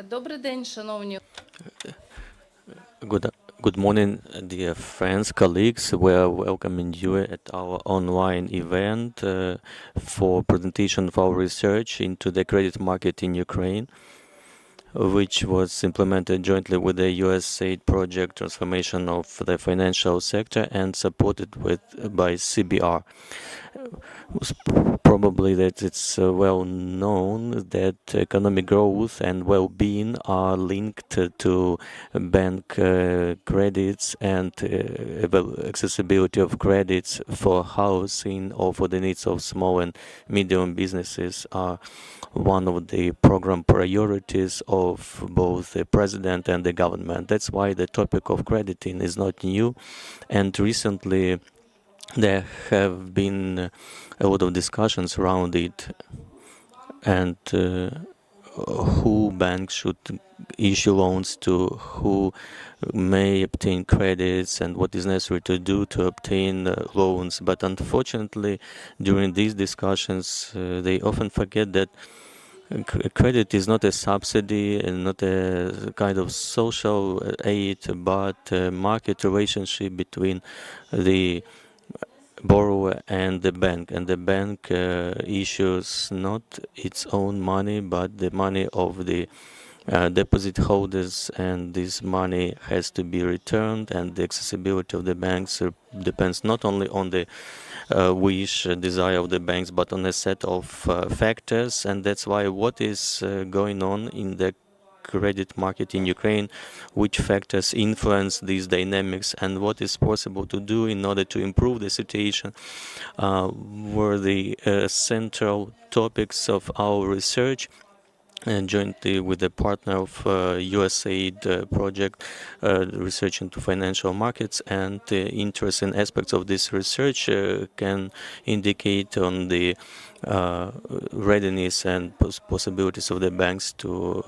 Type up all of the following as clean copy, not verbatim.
Добрий день, шановні. Good, good morning, dear friends, colleagues. We are welcoming you at our online event for presentation of our research into the credit market in Ukraine, which was implemented jointly with the USAID project Transformation of the Financial Sector and supported by CBR. Probably that it's well known that economic growth and well-being are linked to bank credits and accessibility of credits for housing or for the needs of small and medium businesses are one of the program priorities of both the president and the government. That's why the topic of crediting is not new, and recently there have been a lot of discussions around it and who banks should issue loans to, who may obtain credits, and what is necessary to do to obtain loans. But unfortunately, during these discussions, they often forget that credit is not a subsidy and not a kind of social aid, but a market relationship between the borrower and the bank issues not its own money but the money of the deposit holders, and this money has to be returned, and the accessibility of the banks depends not only on the desire of the banks, but on a set of factors. And that's why what is going on in the credit market in Ukraine, which factors influence these dynamics, and what is possible to do in order to improve the situation, were the central topics of our research. And jointly with the partner of USAID project, research into financial markets, and interesting aspects of this research can indicate on the readiness and possibilities of the banks to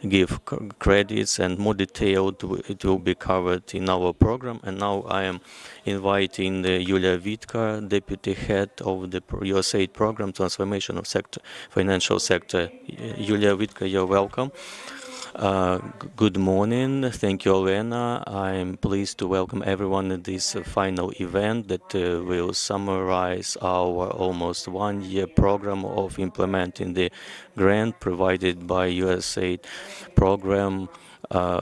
give credits, and more detailed it will be covered in our program. And now I am inviting Yulia Vitka, Deputy Head of the USAID Program Transformation of Financial Sector. Yulia Vitka, you're welcome. Good morning. Thank you, Olena. I'm pleased to welcome everyone at this final event that will summarize our almost one-year program of implementing the grant provided by USAID program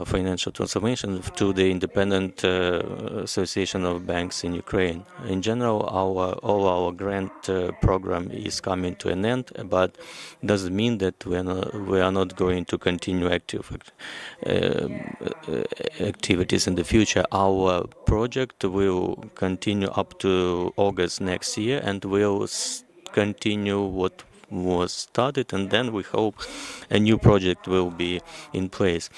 financial transformation to the Independent Association of Banks in Ukraine. In general, all our grant program is coming to an end, but doesn't mean that we are not going to continue activities in the future. Our project will continue up to August next year, and will continue what was started, and then we hope a new project will be in place.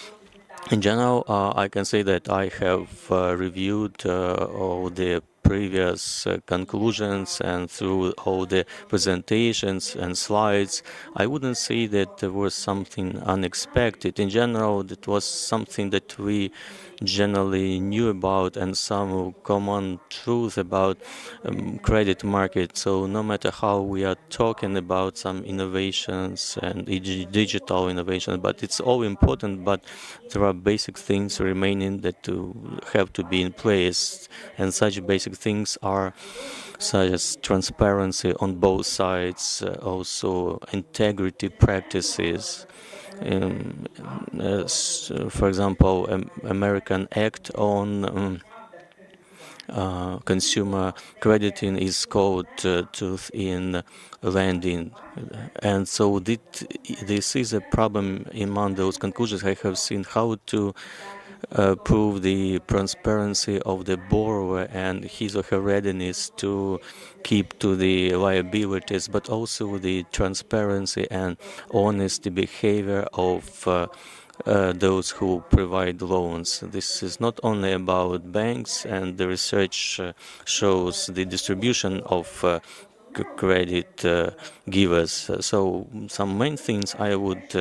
In general, I can say that I have reviewed all the previous conclusions, and through all the presentations and slides, I wouldn't say that there was something unexpected. In general, it was something that we generally knew about, and some common truth about credit market. So no matter how we are talking about some innovations and digital innovation, but it's all important, but there are basic things remaining that have to be in place, and such basic things are such as transparency on both sides, also integrity practices. For example, American Act on consumer crediting is called truth in lending, and so this is a problem among those conclusions. I have seen how to prove the transparency of the borrower and his or her readiness to keep to the liabilities, but also the transparency and honest behavior of those who provide loans. This is not only about banks, and the research shows the distribution of credit givers. So some main things I would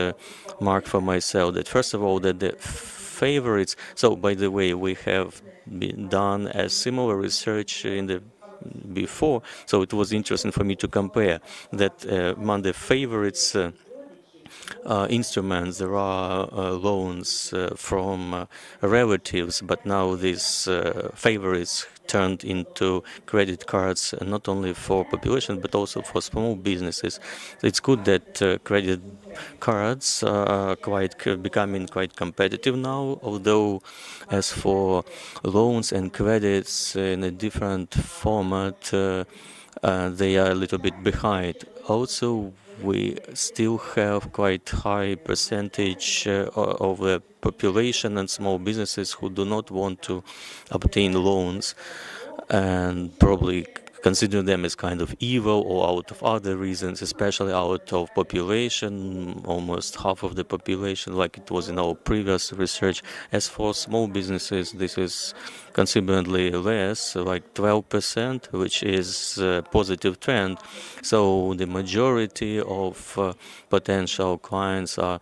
mark for myself, that first of all, that the favorites. So by the way, we have done a similar research in the before, so it was interesting for me to compare that among the favorites instruments. There are loans from relatives, but now this favor is turned into credit cards, not only for population but also for small businesses. It's good that credit cards are becoming quite competitive now, although as for loans and credits in a different format, they are a little bit behind. Also, we still have quite high percentage of the population and small businesses who do not want to obtain loans and probably consider them as kind of evil or out of other reasons, especially out of population, almost half of the population, like it was in our previous research. As for small businesses, this is considerably less, like 12%, which is a positive trend. So the majority of potential clients are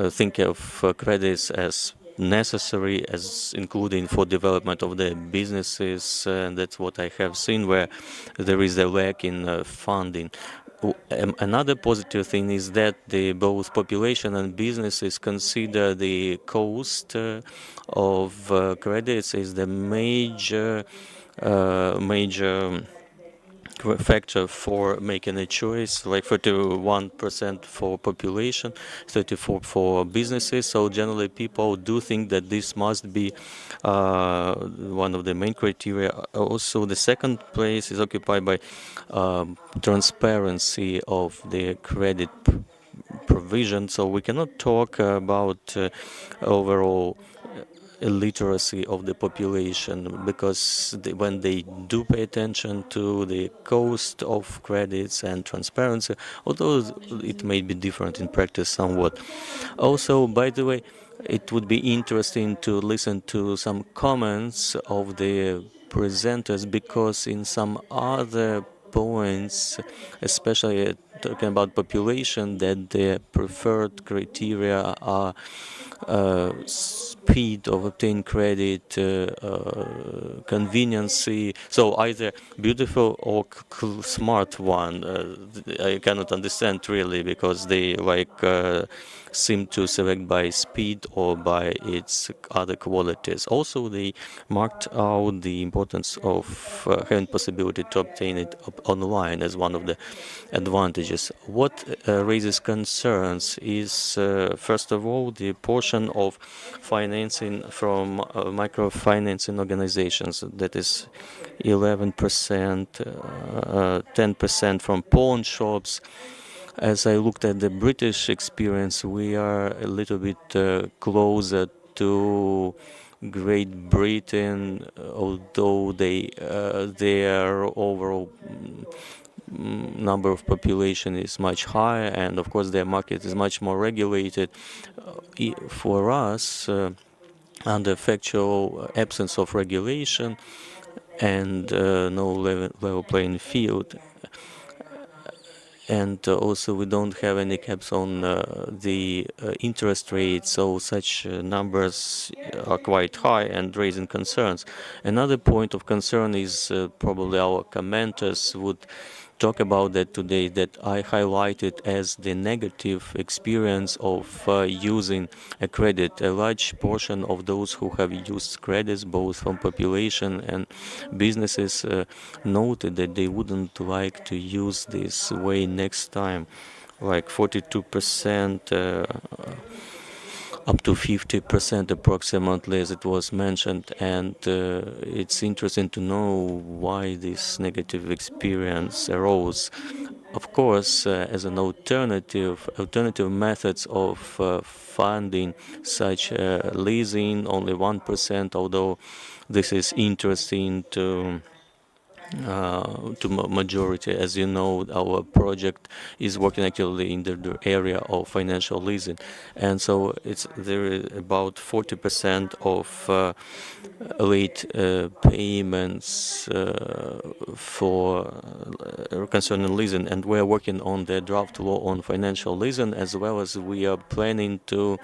thinking of credits as necessary, as including for development of the businesses, and that's what I have seen where there is a lack in funding. Another positive thing is that both population and businesses consider the cost of credits is the major factor for making a choice, like 31% for population, 34% for businesses. So generally people do think that this must be one of the main criteria. Also, the second place is occupied by transparency of the credit provision. So we cannot talk about overall illiteracy of the population, because when they do pay attention to the cost of credits and transparency, although it may be different in practice somewhat. Also, by the way, it would be interesting to listen to some comments of the presenters, because in some other points, especially talking about population, that the preferred criteria are speed of obtaining credit, conveniency. So either beautiful or smart one. I cannot understand really, because they seem to select by speed or by its other qualities. Also, they marked out the importance of having possibility to obtain it online as one of the advantages. What raises concerns is, first of all, the portion of financing from microfinancing organizations, that is 11%, 10% from pawn shops. As I looked at the British experience, we are a little bit closer to Great Britain, although their overall number of population is much higher, and of course their market is much more regulated. For us, under factual absence of regulation and no level playing field, and also we don't have any caps on the interest rate, so such numbers are quite high and raising concerns. Another point of concern is probably our commenters would talk about that today, that I highlighted as the negative experience of using a credit. A large portion of those who have used credits, both from population and businesses, noted that they wouldn't like to use this way next time, like 42%, up to 50% approximately, as it was mentioned. And it's interesting to know why this negative experience arose. Of course, as an alternative methods of funding, such leasing, only 1%, although this is interesting to majority. As you know, our project is working actively in the area of financial leasing, and so there is about 40% of late payments for concerning leasing, and we're working on the draft law on financial leasing, as well as we are planning to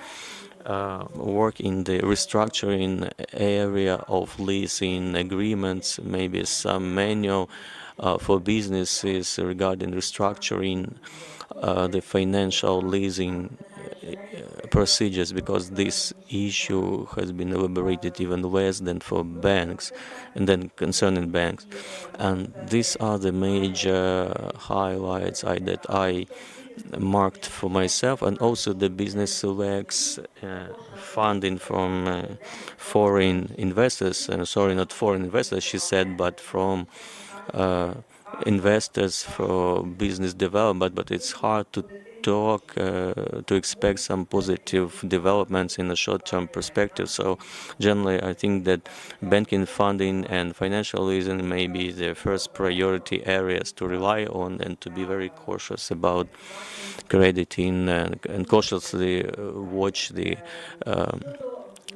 work in the restructuring area of leasing agreements, maybe some manual for businesses regarding restructuring the financial leasing procedures, because this issue has been elaborated even less than for banks and then concerning banks. And these are the major highlights that I marked for myself. And also the business selects funding from foreign investors, sorry, not foreign investors, she said, but from investors for business development, but it's hard to talk, to expect some positive developments in the short-term perspective. So generally, I think that banking funding and financial easing may be the first priority areas to rely on, and to be very cautious about crediting and cautiously watch the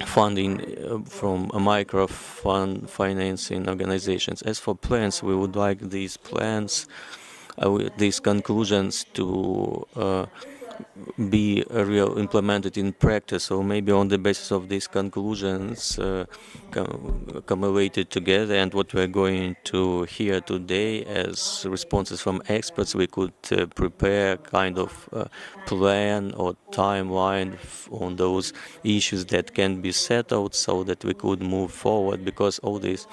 funding from microfinancing organizations. As for plans, we would like these plans, these conclusions to be real implemented in practice. So maybe on the basis of these conclusions accumulated together and what we're going to hear today as responses from experts, we could prepare kind of plan or timeline on those issues that can be settled so that we could move forward, because all these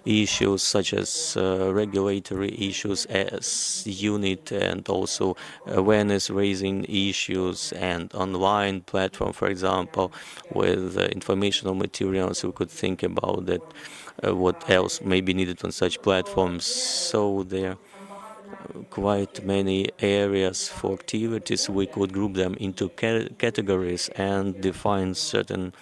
issues such as regulatory issues as unit, and also awareness raising issues, and online platform, for example, with informational materials, we could think about that, what else may be needed on such platforms. So there are quite many areas for activities. We could group them into categories and define certain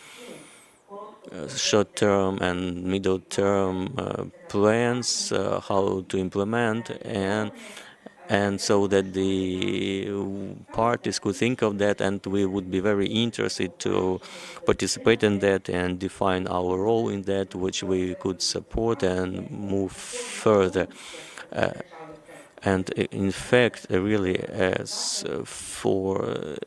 short-term and middle-term plans, how to implement, and so that the parties could think of that, and we would be very interested to participate in that and define our role in that, which we could support and move further. And in fact, really, as for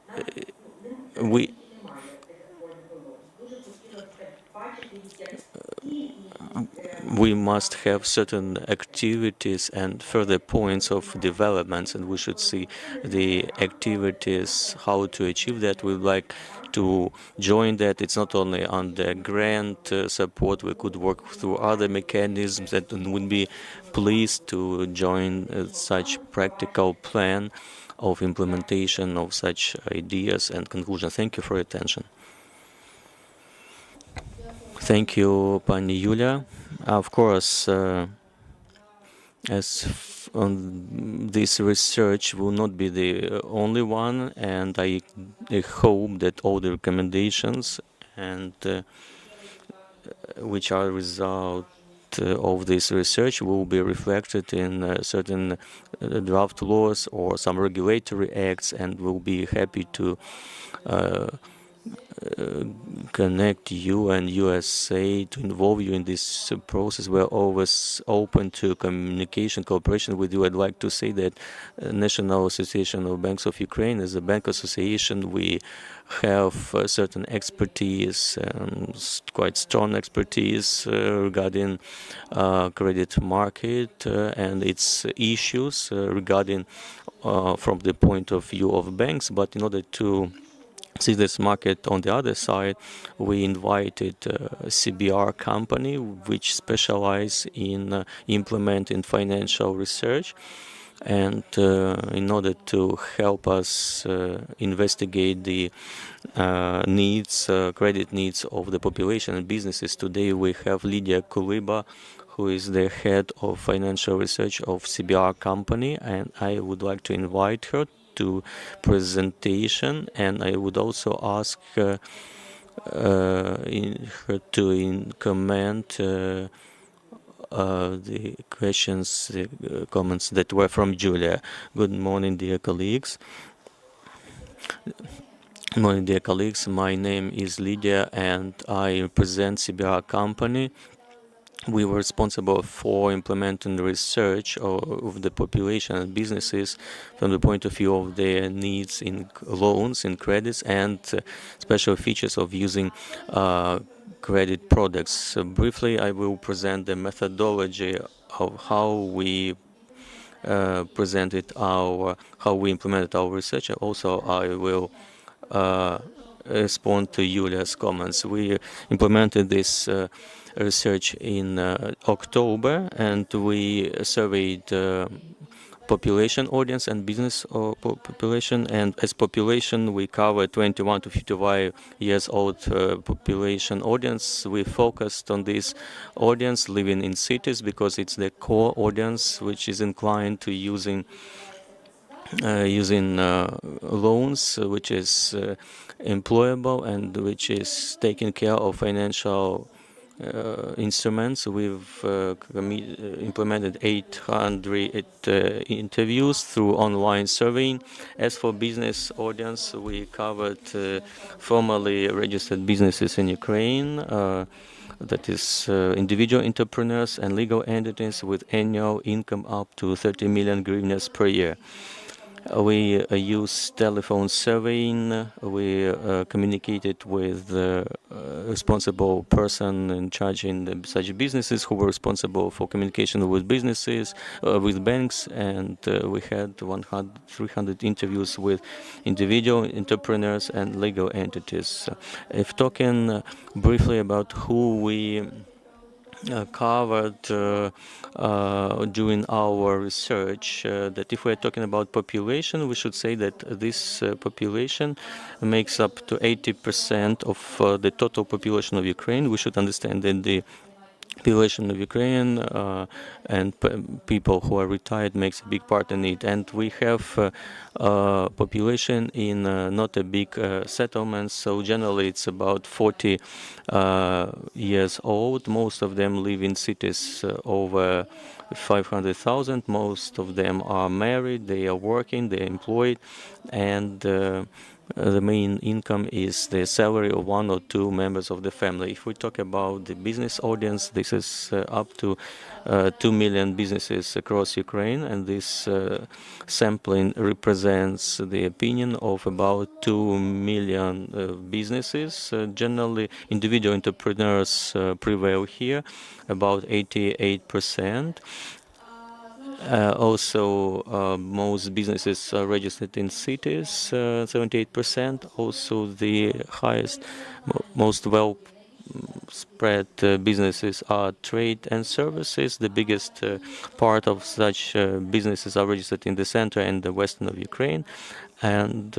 we must have certain activities and further points of developments, and we should see the activities, how to achieve that. We'd like to join that. It's not only on the grant support, we could work through other mechanisms, that would be pleased to join such practical plan of implementation of such ideas and conclusions. Thank you for your attention. Thank you, Pani Yulia. Of course, this research will not be the only one, and I hope that all the recommendations and which are result of this research will be reflected in certain draft laws or some regulatory acts, and we'll be happy to connect you and USA to involve you in this process. We're always open to communication, cooperation with you. I'd like to say that National Association of Banks of Ukraine is a bank association. We have certain expertise, quite strong expertise regarding credit market and its issues regarding from the point of view of banks. But in order to see this market on the other side, we invited CBR company, which specialize in implementing financial research, and in order to help us investigate the needs, credit needs of the population and businesses. Today we have Lydia Kuliba, who is the head of financial research of CBR company, and I would like to invite her to presentation, and I would also ask her to comment the questions, the comments that were from Julia. Good morning, dear colleagues. Good morning, dear colleagues. My name is Lydia, and I represent CBR company. We were responsible for implementing the research of the population and businesses from the point of view of their needs in loans, in credits, and special features of using credit products. So briefly, I will present the methodology of how we how we implemented our research. Also, I will respond to Julia's comments. We implemented this research in October, and we surveyed population audience and business population, and as population we cover 21 to 55 years old population audience. We focused on this audience living in cities because it's the core audience which is inclined to using loans, which is employable and which is taking care of financial instruments. We've implemented 800 interviews through online surveying. As for business audience, we covered formally registered businesses in Ukraine, that is individual entrepreneurs and legal entities with annual income up to 30 million hryvnias per year. We use telephone surveying. We communicated with the responsible person in charge in such businesses who were responsible for communication with businesses, with banks, and we had 300 interviews with individual entrepreneurs and legal entities. If talking briefly about who we covered during our research, that if we're talking about population, we should say that this population makes up to 80% of the total population of Ukraine. We should understand that the population of Ukraine and people who are retired makes a big part in it. And we have population in not a big settlements, so generally it's about 40 years old. Most of them live in cities over 500,000. Most of them are married, they are working, they are employed, and the main income is the salary of one or two members of the family. If we talk about the business audience, this is up to 2 million businesses across Ukraine, and this sampling represents the opinion of about 2 million businesses. Generally, individual entrepreneurs prevail here, about 88%. Also, most businesses are registered in cities, 78%. Also, the highest, most well spread businesses are trade and services. The biggest part of such businesses are registered in the center and the western of Ukraine. And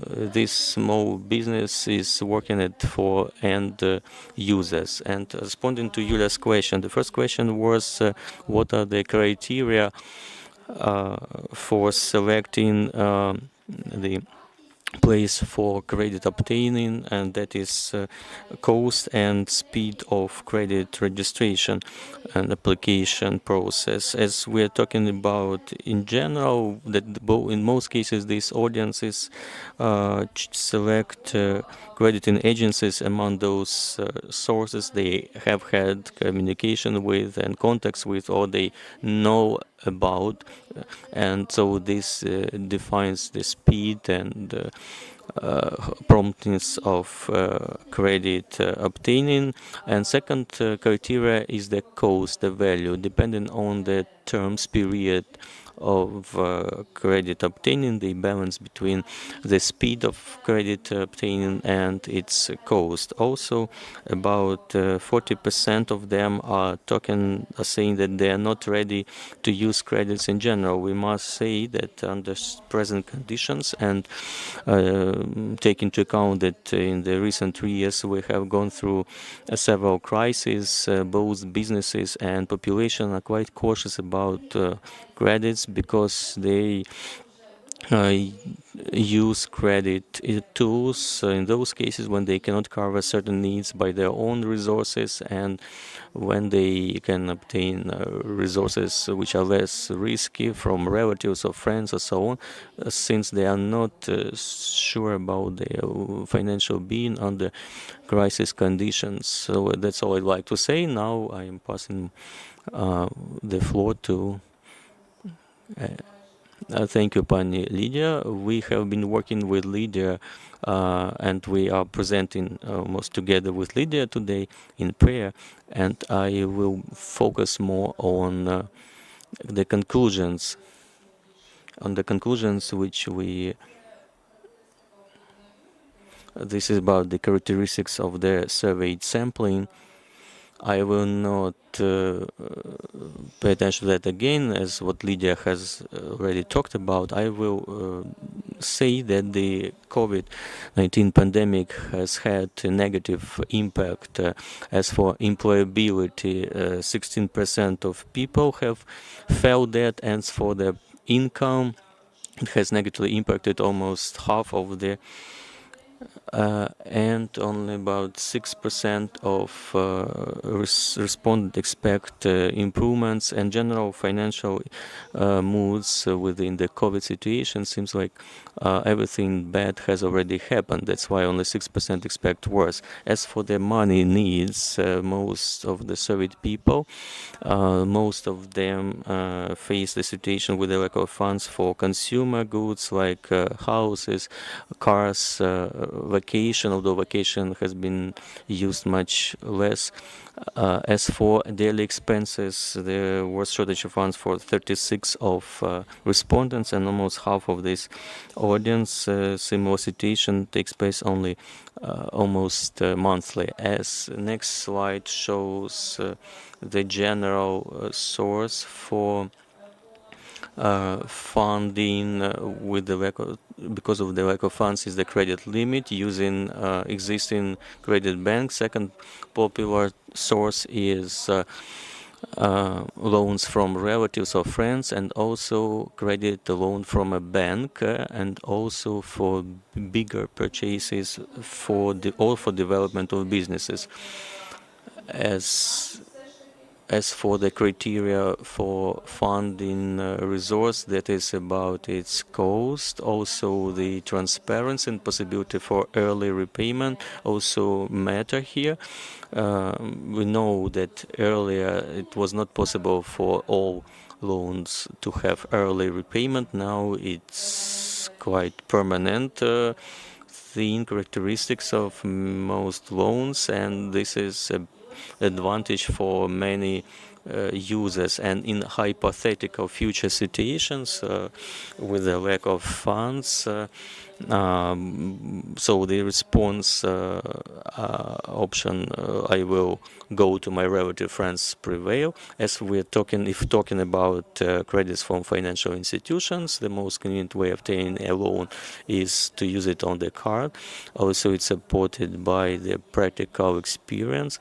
this small business is working it for end users. And responding to Yulia's question, the first question was what are the criteria for selecting the place for credit obtaining, and that is cost and speed of credit registration and application process. As we are talking about in general, that in most cases these audiences select crediting agencies among those sources they have had communication with and contacts with, or they know about, and so this defines the speed and promptness of credit obtaining. And second criteria is the cost, the value, depending on the terms period of credit obtaining, the balance between the speed of credit obtaining and its cost. Also, about 40% of them are saying that they are not ready to use credits in general. We must say that under present conditions, and take into account that in the recent 3 years we have gone through several crises, both businesses and population are quite cautious about credits because they use credit tools in those cases when they cannot cover certain needs by their own resources, and when they can obtain resources which are less risky from relatives or friends or so on, since they are not sure about their financial being under crisis conditions. So that's all I'd like to say. Now I am passing the floor to thank you, Pani Lydia. We have been working with Lydia and we are presenting almost together with Lydia today in prayer, and I will focus more on the conclusions, which we This is about the characteristics of the surveyed sampling. I will not pay attention to that again, as what Lydia has already talked about. I will say that the COVID-19 pandemic has had a negative impact. As for employability, 16% of people have felt that, and for the income, it has negatively impacted almost half of the and only about 6% of respondents expect improvements, and general financial moods within the COVID situation seems like everything bad has already happened. That's why only 6% expect worse. As for the money needs, most of the surveyed people, most of them face the situation with the lack of funds for consumer goods like houses, cars, vacation, although vacation has been used much less. As for daily expenses, there was shortage of funds for 36 of respondents, and almost half of this audience. Similar situation takes place only almost monthly. As next slide shows the general source for funding with the lack of, because of the lack of funds, is the credit limit using existing credit banks. Second popular source is loans from relatives or friends, and also credit loan from a bank, and also for bigger purchases for for development of businesses. As for the criteria for funding resource, that is about its cost, also the transparency and possibility for early repayment also matter here. We know that earlier it was not possible for all loans to have early repayment. Now it's quite permanent thing, characteristics of most loans, and this is a advantage for many users. And in hypothetical future situations with a lack of funds, so the response option, I will go to my relative friends, prevail. As we're talking, if talking about credits from financial institutions, the most convenient way of obtaining a loan is to use it on the card. Also, it's supported by the practical experience.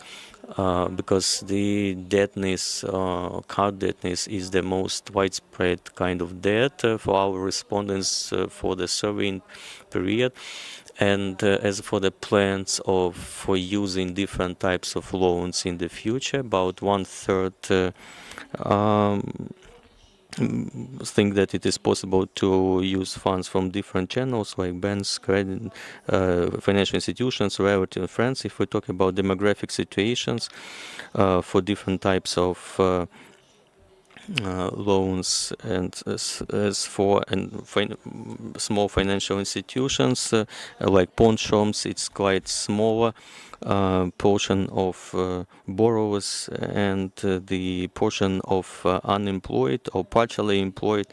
Because the debtness, card debtness, is the most widespread kind of debt for our respondents for the surveying period. And as for the plans for using different types of loans in the future, about 1/3 think that it is possible to use funds from different channels like banks, credit, financial institutions, relative friends. If we talk about demographic situations for different types of loans, and as for small financial institutions like pawn shops, it's quite smaller portion of borrowers, and the portion of unemployed or partially employed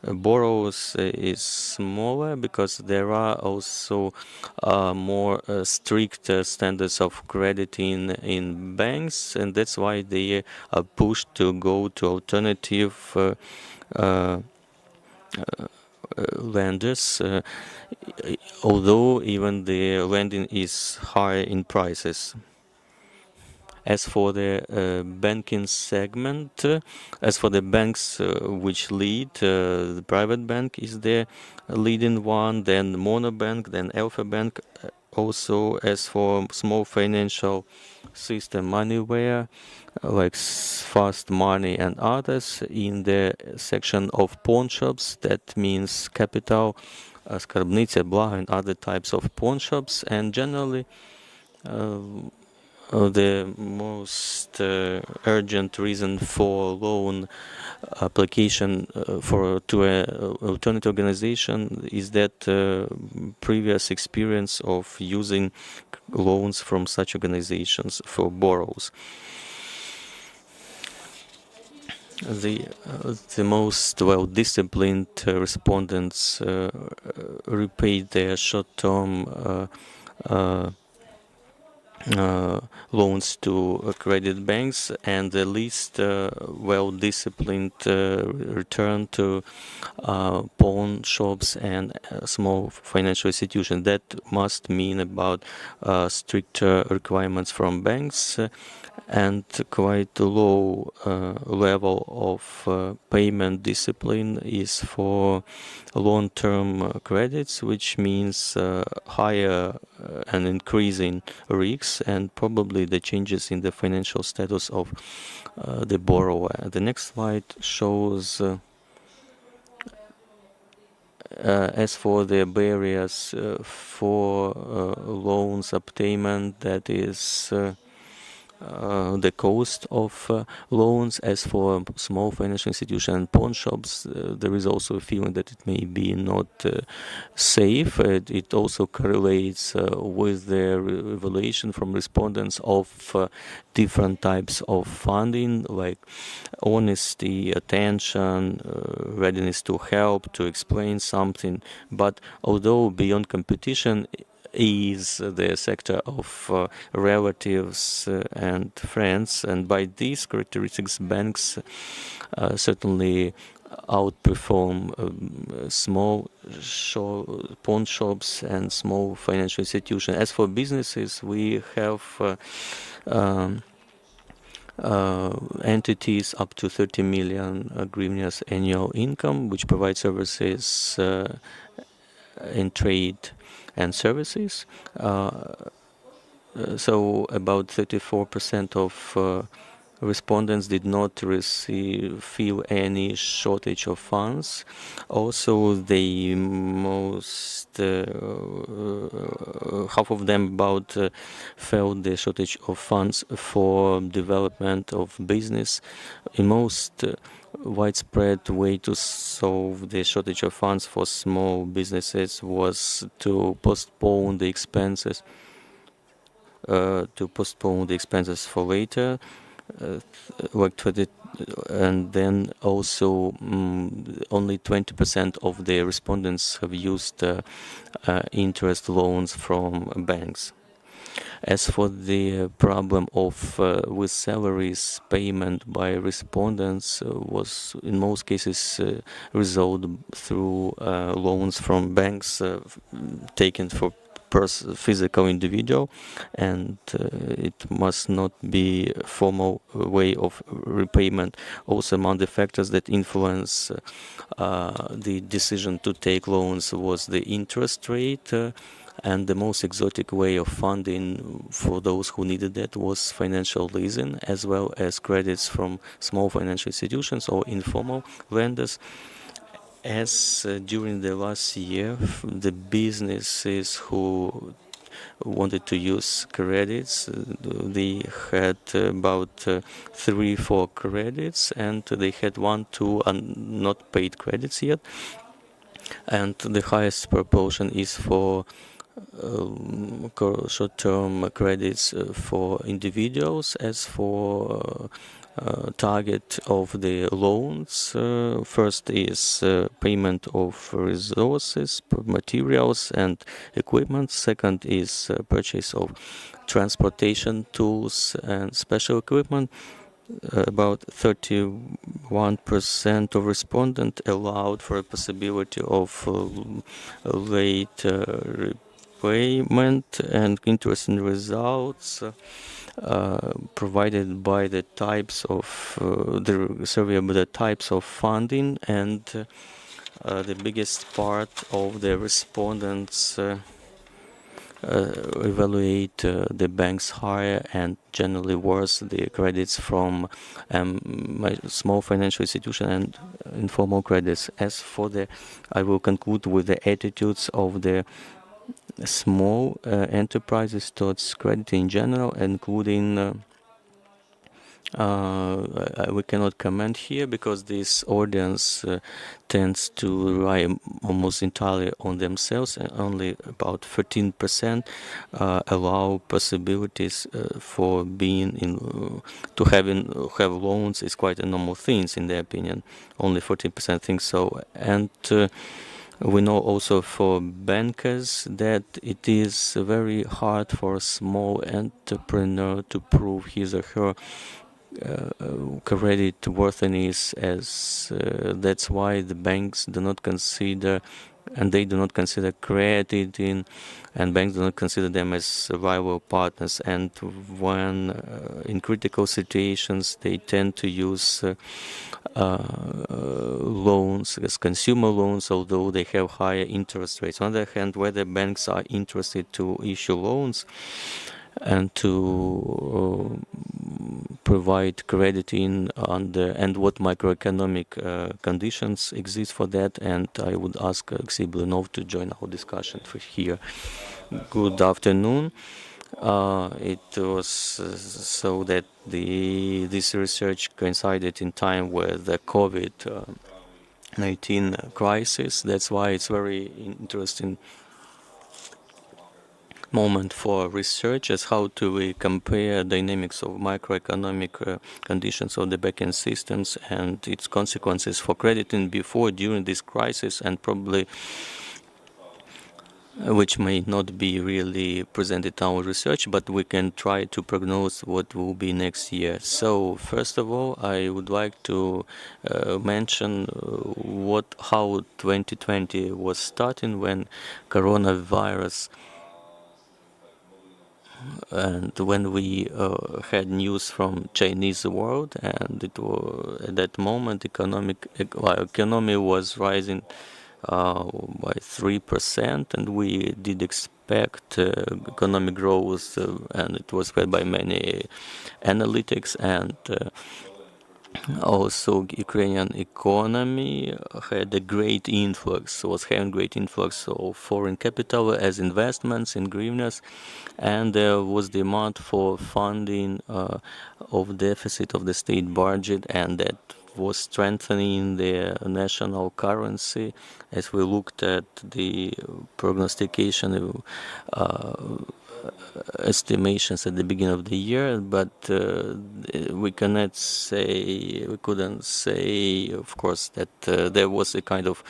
borrowers is smaller, because there are also more strict standards of credit in banks, and that's why they are pushed to go to alternative lenders, although even the lending is higher in prices. As for the banking segment, as for the banks which lead, the private bank is the leading one, then Monobank, then Alpha Bank. Also, as for small financial system, Moneyware, like Fast Money and others, in the section of pawn shops, that means Capital, Skarbnice, Blaha, and other types of pawn shops. And generally, the most urgent reason for loan application to an alternative organization is that previous experience of using loans from such organizations for borrowers. The most well-disciplined respondents repaid their short-term uh, loans to credit banks, and the least well-disciplined return to pawn shops and small financial institutions. That must mean about stricter requirements from banks and quite low level of payment discipline is for long-term credits, which means higher and increasing risks and probably the changes in the financial status of the borrower. The next slide shows as for the barriers for loans obtainment, that is the cost of loans. As for small financial institutions and pawn shops, there is also a feeling that it may be not safe. It also correlates with the evaluation from respondents of different types of funding, like honesty, attention, readiness to help, to explain something. But although beyond competition is the sector of relatives and friends, and by these characteristics, banks certainly outperform small pawn shops and small financial institutions. As for businesses, we have entities up to 30 million hryvnias annual income, which provide services in trade and services. So about 34% of respondents did not feel any shortage of funds. Also, the most half of them about felt the shortage of funds for development of business. In most widespread way to solve the shortage of funds for small businesses was to postpone the expenses for later, and then also only 20% of the respondents have used interest loans from banks. As for the problem of with salaries payment by respondents was in most cases resolved through loans from banks taken for physical individual, and it must not be a formal way of repayment. Also, among the factors that influence the decision to take loans was the interest rate. And the most exotic way of funding for those who needed it was financial leasing, as well as credits from small financial institutions or informal lenders. As during the last year, the businesses who wanted to use credits, they had about 3-4 credits, and they had 1-2 not paid credits yet. And the highest proportion is for short-term credits for individuals. As for target of the loans, first is payment of resources, materials and equipment. Second is purchase of transportation tools and special equipment. About 31% of respondents allowed for a possibility of late repayment and interest in results provided by the types of the survey about the types of funding, and the biggest part of the respondents evaluate the banks higher and generally worse the credits from small financial institution and informal credits. As for I will conclude with the attitudes of the small enterprises towards credit in general, including we cannot comment here because this audience tends to rely almost entirely on themselves, and only about 13% allow possibilities for being in to have loans is quite a normal thing in their opinion. Only 14% think so, and We know also for bankers that it is very hard for a small entrepreneur to prove his or her credit worthiness, as that's why the banks do not consider, and they do not consider crediting, and banks do not consider them as viable partners. And when in critical situations, they tend to use loans as consumer loans, although they have higher interest rates. On the other hand, whether banks are interested to issue loans and to provide credit in under, and what macroeconomic conditions exist for that. And I would ask Alexey Blynov to join our discussion for here. Good afternoon. It was so that this research coincided in time with the COVID-19 crisis. That's why it's very interesting moment for research as how to we compare dynamics of macroeconomic conditions of the backend systems and its consequences for crediting before, during this crisis, and probably which may not be really presented in our research, but we can try to prognose what will be next year. So first of all, I would like to mention how 2020 was starting when coronavirus, and when we had news from Chinese world, and it was at that moment economy was rising by 3%, and we did expect economic growth, and it was read by many analytics, and also Ukrainian economy had a great influx, was having great influx of foreign capital as investments in hryvnias, and there was demand for funding of deficit of the state budget, and that was strengthening the national currency. As we looked at the prognostication estimations at the beginning of the year, but we couldn't say, of course, that there was a kind of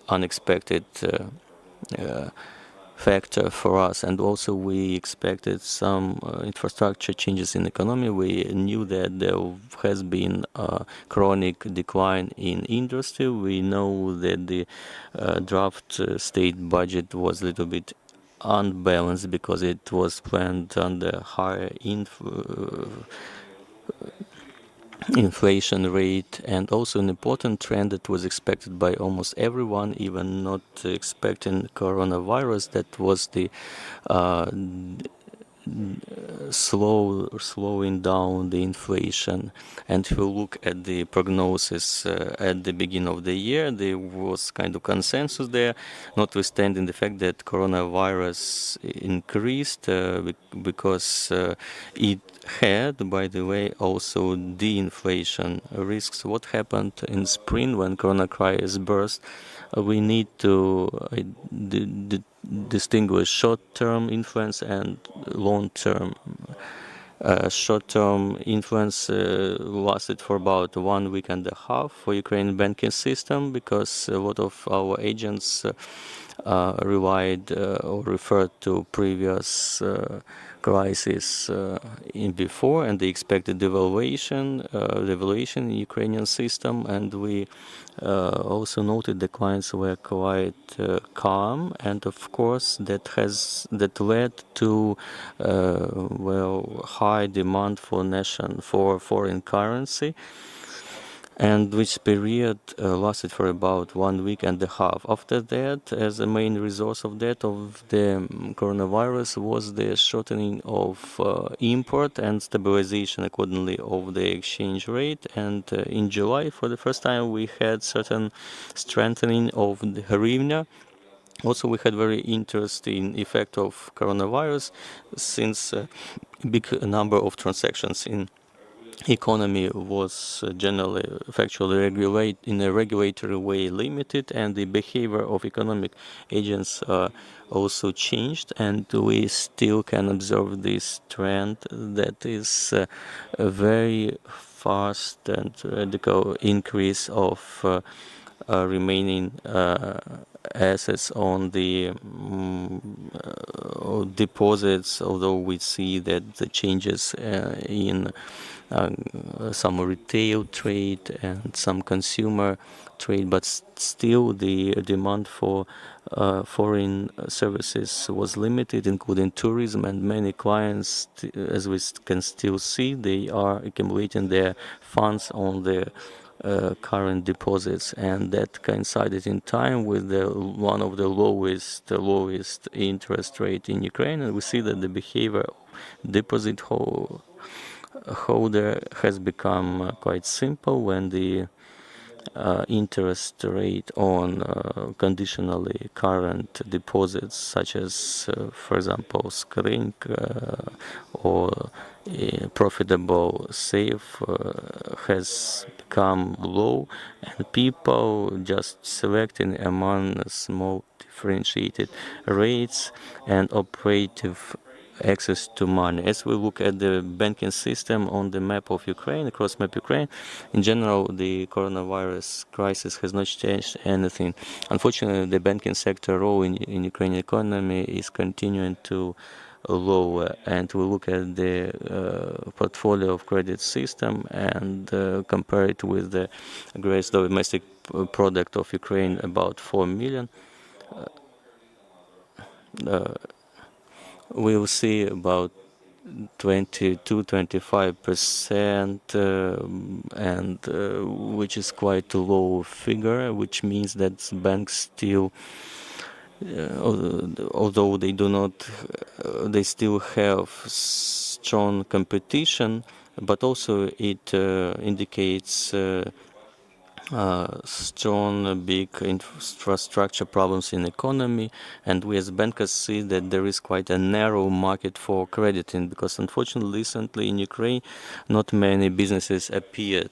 unexpected factor for us. And also we expected some infrastructure changes in the economy. We knew that there has been a chronic decline in industry. We know that the draft state budget was a little bit unbalanced because it was planned under higher inflation rate, and also an important trend that was expected by almost everyone, even not expecting coronavirus, that was the slowing down the inflation. And if you look at the prognosis at the beginning of the year, there was kind of consensus there, notwithstanding the fact that coronavirus increased because it had, by the way, also de-inflation risks. What happened in spring when corona crisis burst? We need to distinguish short-term influence and long-term. Short-term influence lasted for about 1 week and a half for Ukrainian banking system, because a lot of our agents relied or referred to previous crisis in before, and they expected devaluation in Ukrainian system, and we also noted the clients were quite calm, and of course that led to high demand for foreign currency, and which period lasted for about 1 week and a half. After that, as a main resource of the coronavirus was the shortening of import and stabilization accordingly of the exchange rate. And in July, for the first time, we had certain strengthening of the hryvnia. Also, we had very interesting effect of coronavirus, since a big number of transactions in economy was generally factually in a regulatory way limited, and the behavior of economic agents also changed, and we still can observe this trend that is a very fast and radical increase of remaining assets on the deposits, although we see that the changes in some retail trade and some consumer trade, but still the demand for foreign services was limited, including tourism, and many clients, as we can still see, they are accumulating their funds on the current deposits, and that coincided in time with one of the lowest interest rate in Ukraine, and we see that the behavior of deposit holder has become quite simple when the interest rate on conditionally current deposits, such as, for example, Skring or profitable safe, has become low, and people just selecting among small differentiated rates and operative access to money. As we look at the banking system on the map of Ukraine, across map Ukraine, in general, the coronavirus crisis has not changed anything. Unfortunately, the banking sector role in Ukrainian economy is continuing to lower, and we look at the portfolio of credit system and compare it with the gross domestic product of Ukraine, about 4 million. We will see about 22-25%, and which is quite a low figure, which means that banks still, although they do not, they still have strong competition, but also it indicates strong, big infrastructure problems in economy, and we as bankers see that there is quite a narrow market for crediting, because unfortunately recently in Ukraine not many businesses appeared.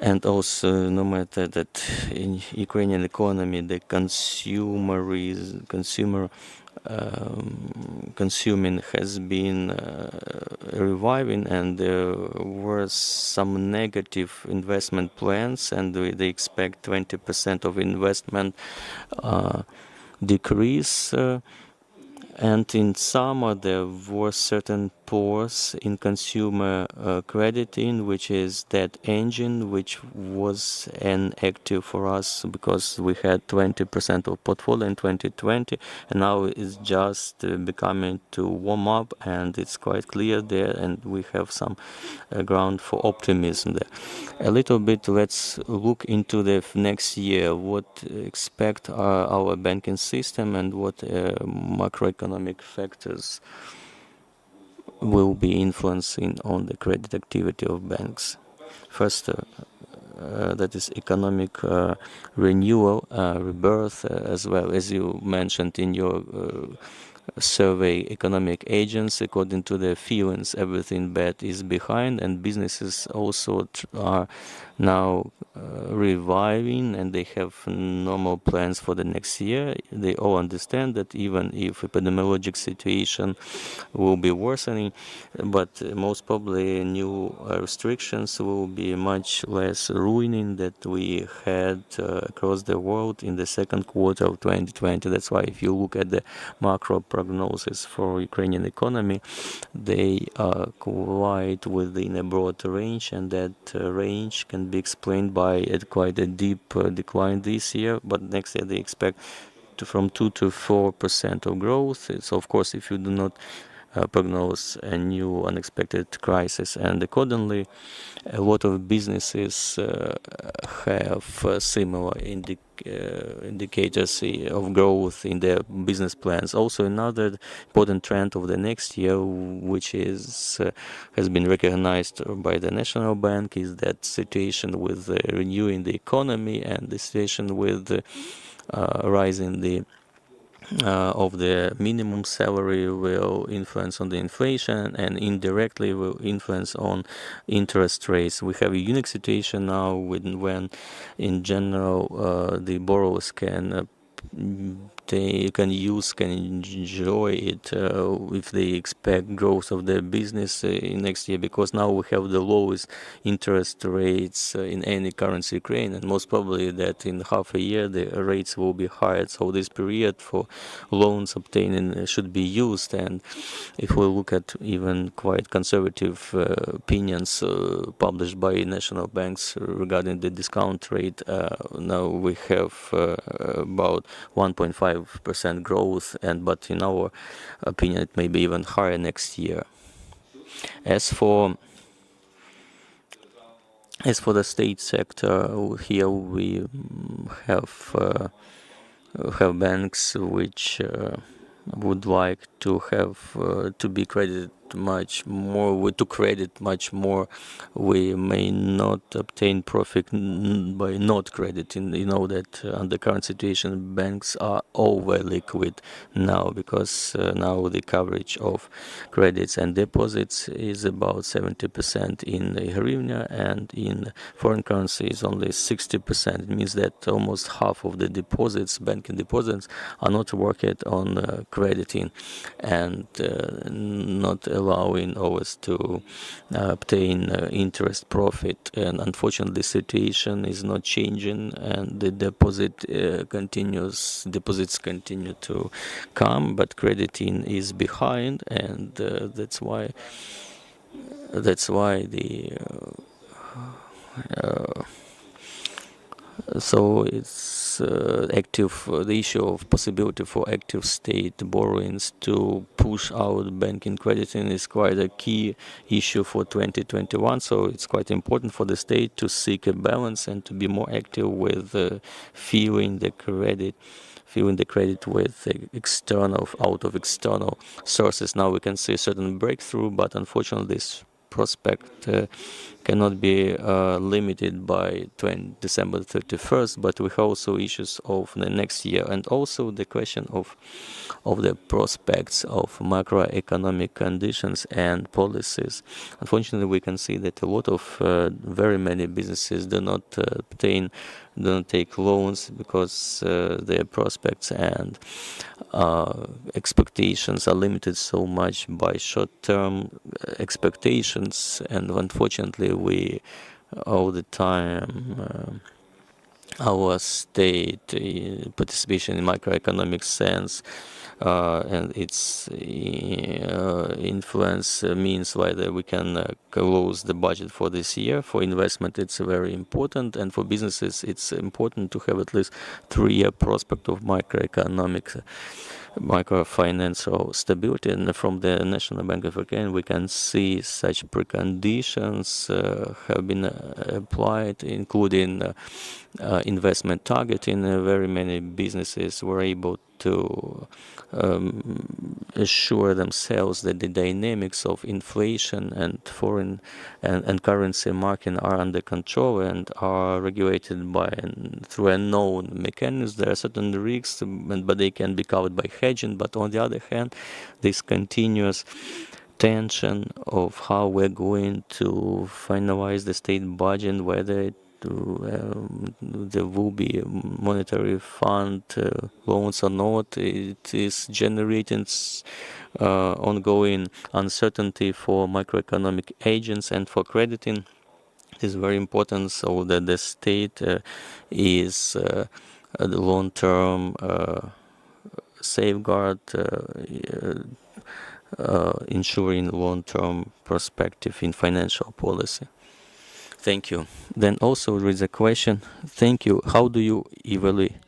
And also, no matter that in Ukrainian economy the consumer consuming has been reviving, and there were some negative investment plans, and they expect 20% of investment decrease. And in summer, there were certain pause in consumer crediting, which is that engine, which was inactive for us because we had 20% of portfolio in 2020, and now it's just becoming to warm up, and it's quite clear there, and we have some ground for optimism there. A little bit, let's look into the next year. What expect our banking system, and what macroeconomic factors will be influencing on the credit activity of banks. First, that is economic renewal, rebirth, as well as you mentioned in your survey. Economic agents, according to their feelings, everything bad is behind, and businesses also are now reviving, and they have normal plans for the next year. They all understand that even if epidemiologic situation will be worsening, but most probably new restrictions will be much less ruining that we had across the world in the second quarter of 2020. That's why if you look at the macro prognosis for Ukrainian economy, they are quite within a broad range, and that range can be explained by quite a deep decline this year, but next year they expect from 2 to 4% of growth. So of course, if you do not prognose a new unexpected crisis, and accordingly a lot of businesses have similar indicators of growth in their business plans. Also, another important trend of the next year, which is has been recognized by the National Bank, is that situation with renewing the economy, and the situation with rising the of the minimum salary will influence on the inflation, and indirectly will influence on interest rates. We have a unique situation now when in general the borrowers can can enjoy it if they expect growth of their business in next year, because now we have the lowest interest rates in any currency Ukraine, and most probably that in half a year the rates will be higher. So this period for loans obtaining should be used. And if we look at even quite conservative opinions published by national banks regarding the discount rate, now we have about 1.5% growth, but in our opinion it may be even higher next year. As for the state sector, here we have banks which would like to have to be credited much more, to credit much more. We may not obtain profit by not crediting. You know that under current situation banks are over liquid now, because now the coverage of credits and deposits is about 70% in hryvnia, and in foreign currency is only 60%. It means that almost half of the deposits, banking deposits, are not worked on crediting and not allowing us to obtain interest profit. And unfortunately the situation is not changing, and the deposits continue to come, but crediting is behind, and that's why the so it's the issue of possibility for active state borrowings to push out banking crediting is quite a key issue for 2021. So it's quite important for the state to seek a balance and to be more active with filling the credit with out of external sources. Now we can see a certain breakthrough, but unfortunately this prospect cannot be limited by December 31st, but we have also issues of the next year, and also the question of the prospects of macroeconomic conditions and policies. Unfortunately, we can see that a lot of very many businesses do not take loans because their prospects and expectations are limited so much by short-term expectations, and unfortunately we all the time our state participation in macroeconomic sense and its influence means whether we can close the budget for this year. For investment it's very important, and for businesses it's important to have at least 3-year prospect of microfinancial stability. And from the National Bank of Ukraine we can see such preconditions have been applied, including investment targeting. Very many businesses were able to assure themselves that the dynamics of inflation and foreign and currency market are under control and are regulated through a known mechanism. There are certain risks, but they can be covered by hedging. But on the other hand, this continuous tension of how we're going to finalize the state budget, whether there will be monetary fund loans or not, it is generating ongoing uncertainty for macroeconomic agents and for crediting. It is very important so that the state is the long-term safeguard, ensuring long-term perspective in financial policy. Thank you. Then also there is a question. Thank you. How do you evaluate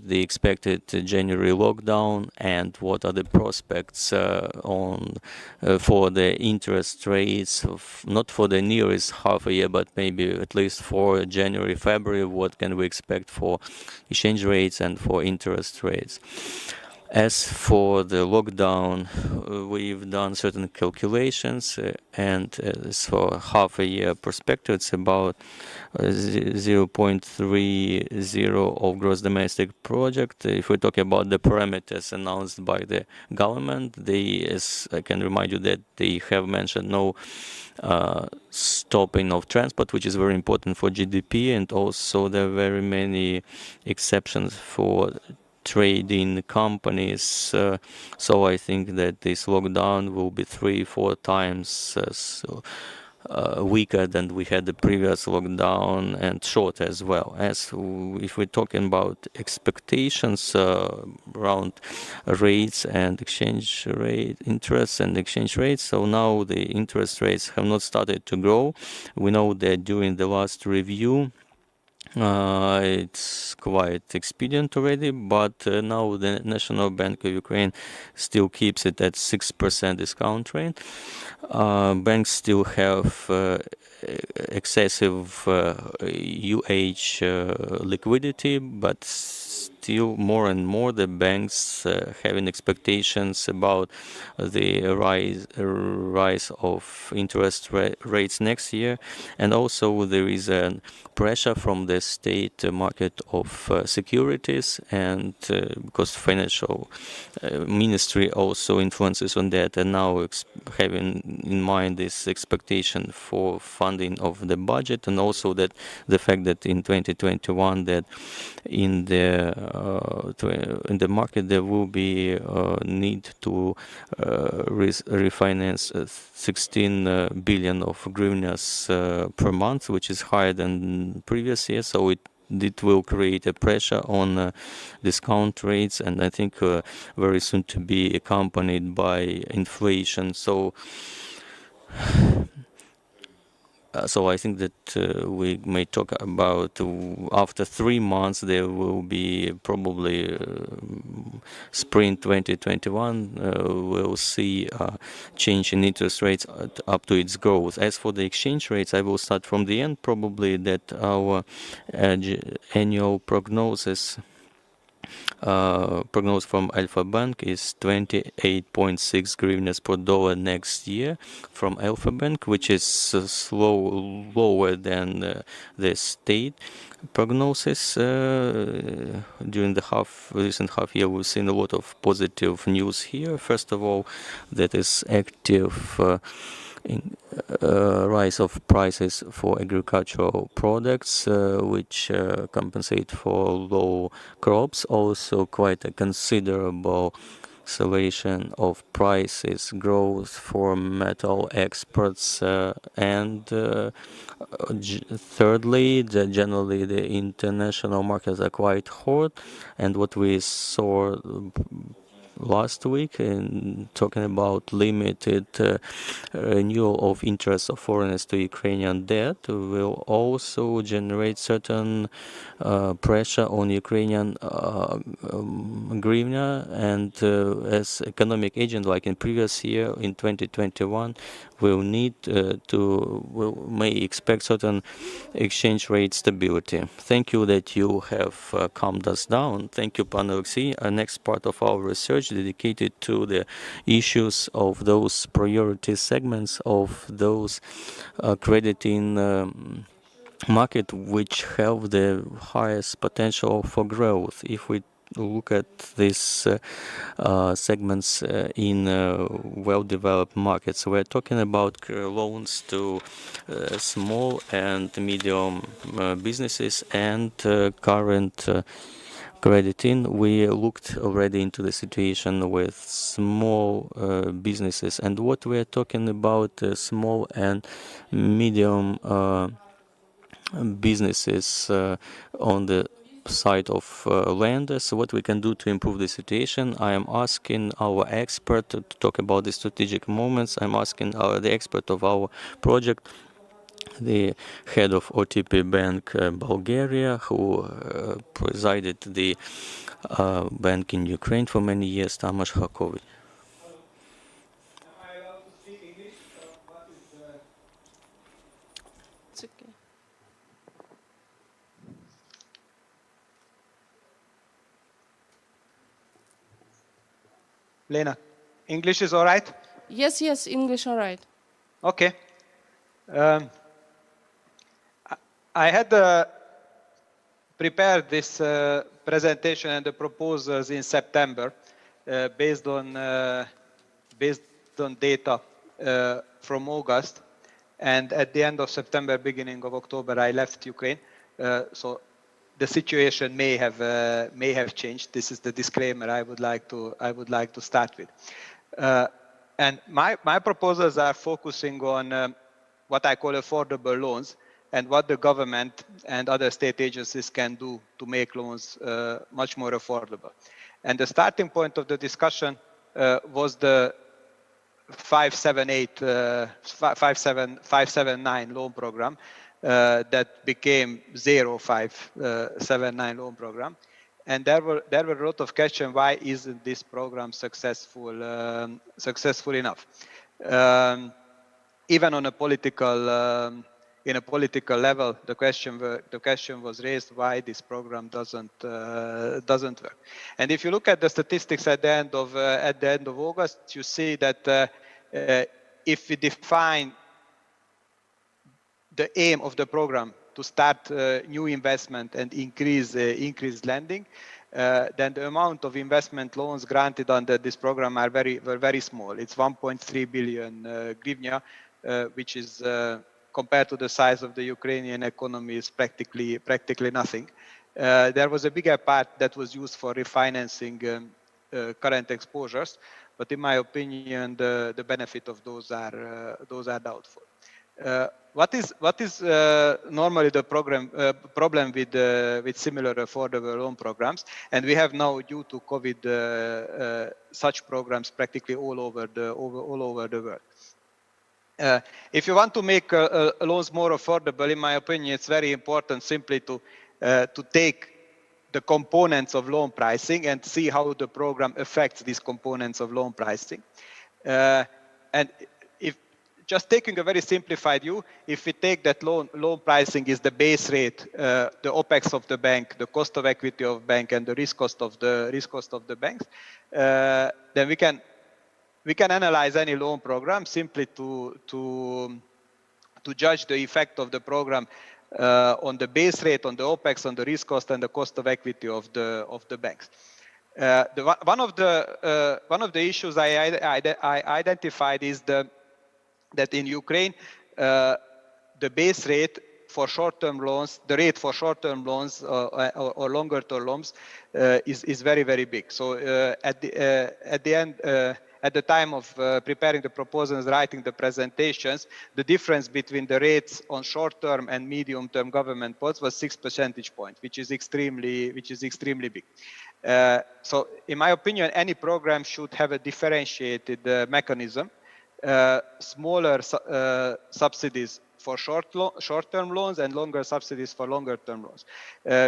the expected January lockdown, and what are the prospects for the interest rates not for the nearest half a year, but maybe at least for January, February? What can we expect for exchange rates and for interest rates? As for the lockdown, we've done certain calculations, and as for half a year perspective, it's about 0.30 of gross domestic product. If we talk about the parameters announced by the government, as I can remind you that they have mentioned no stopping of transport, which is very important for GDP, and also there are very many exceptions for trading companies. So I think that this lockdown will be 3-4 times weaker than we had the previous lockdown, and short as well. If we're talking about expectations around rates and exchange rate interest and exchange rates, so now the interest rates have not started to grow. We know that during the last review it's quite expedient already, but now the National Bank of Ukraine still keeps it at 6% discount rate. Banks still have excessive liquidity, but still more and more the banks having expectations about the rise of interest rates next year, and also there is a pressure from the state market of securities, and because financial ministry also influences on that, and now having in mind this expectation for funding of the budget, and also that the fact that in 2021 that in the market there will be need to refinance 16 billion of hryvnias per month, which is higher than previous year. So it will create a pressure on discount rates, and I think very soon to be accompanied by inflation. So I think that we may talk about after 3 months there will be probably spring 2021 we'll see change in interest rates up to its growth. As for the exchange rates, I will start from the end, probably that our annual prognosis from Alpha Bank is 28.6 hryvnias per dollar next year from Alpha Bank, which is lower than the state prognosis. During the recent half year, we've seen a lot of positive news here. First of all, that is active rise of prices for agricultural products, which compensate for low crops. Also, quite a considerable acceleration of prices growth for metal exports, and thirdly, generally the international markets are quite hot, and what we saw last week in talking about limited renewal of interest of foreigners to Ukrainian debt will also generate certain pressure on Ukrainian hryvnia, and as economic agent like in previous year in 2021 will need may expect certain exchange rate stability. Thank you that you have calmed us down. Thank you, Pan Alexei. Our next part of our research dedicated to the issues of those priority segments of those crediting market which have the highest potential for growth. If we look at these segments in well-developed markets, we're talking about loans to small and medium businesses and current crediting. We looked already into the situation with small businesses, and what we're talking about small and medium businesses on the side of lenders. So what we can do to improve the situation? I am asking our expert to talk about the strategic moments. I'm asking the expert of our project, the head of OTP Bank Bulgaria, who presided the bank in Ukraine for many years, Tamas Hakovic. Lena, English is all right? Yes, yes, English all right. Okay. I had prepared this presentation and the proposals in September based on data from August, and at the end of September, beginning of October, I left Ukraine. So the situation may have changed. This is the disclaimer I would like to start with. And my proposals are focusing on what I call affordable loans and what the government and other state agencies can do to make loans much more affordable. And the starting point of the discussion was the 579 loan program that became 0579 loan program. And there were a lot of questions. Why isn't this program successful enough? Even on a political in a political level, the question was raised why this program doesn't work. And if you look at the statistics at the end of August, you see that if we define the aim of the program to start new investment and increase lending, then the amount of investment loans granted under this program were very small. It's 1.3 billion hryvnia, which is compared to the size of the Ukrainian economy is practically nothing. There was a bigger part that was used for refinancing current exposures, but in my opinion, the benefit of those are doubtful. What is normally the problem with similar affordable loan programs, and we have now, due to COVID, such programs practically all over the world. If you want to make loans more affordable, in my opinion, it's very important simply to take the components of loan pricing and see how the program affects these components of loan pricing. And if just taking a very simplified view, if we take that loan pricing is the base rate, the OPEX of the bank, the cost of equity of bank, and the risk cost of the banks, then we can analyze any loan program simply to judge the effect of the program on the base rate, on the OPEX, on the risk cost, and the cost of equity of the banks. One of the issues I identified is that in Ukraine the base rate for short-term loans, the rate for short-term loans or longer-term loans is very big. So at the end. At the time of preparing the proposals, writing the presentations, the difference between the rates on short-term and medium-term government bonds was 6 percentage points, which is extremely big. So, in my opinion, any program should have a differentiated mechanism, smaller subsidies for short-term loans and longer subsidies for longer-term loans,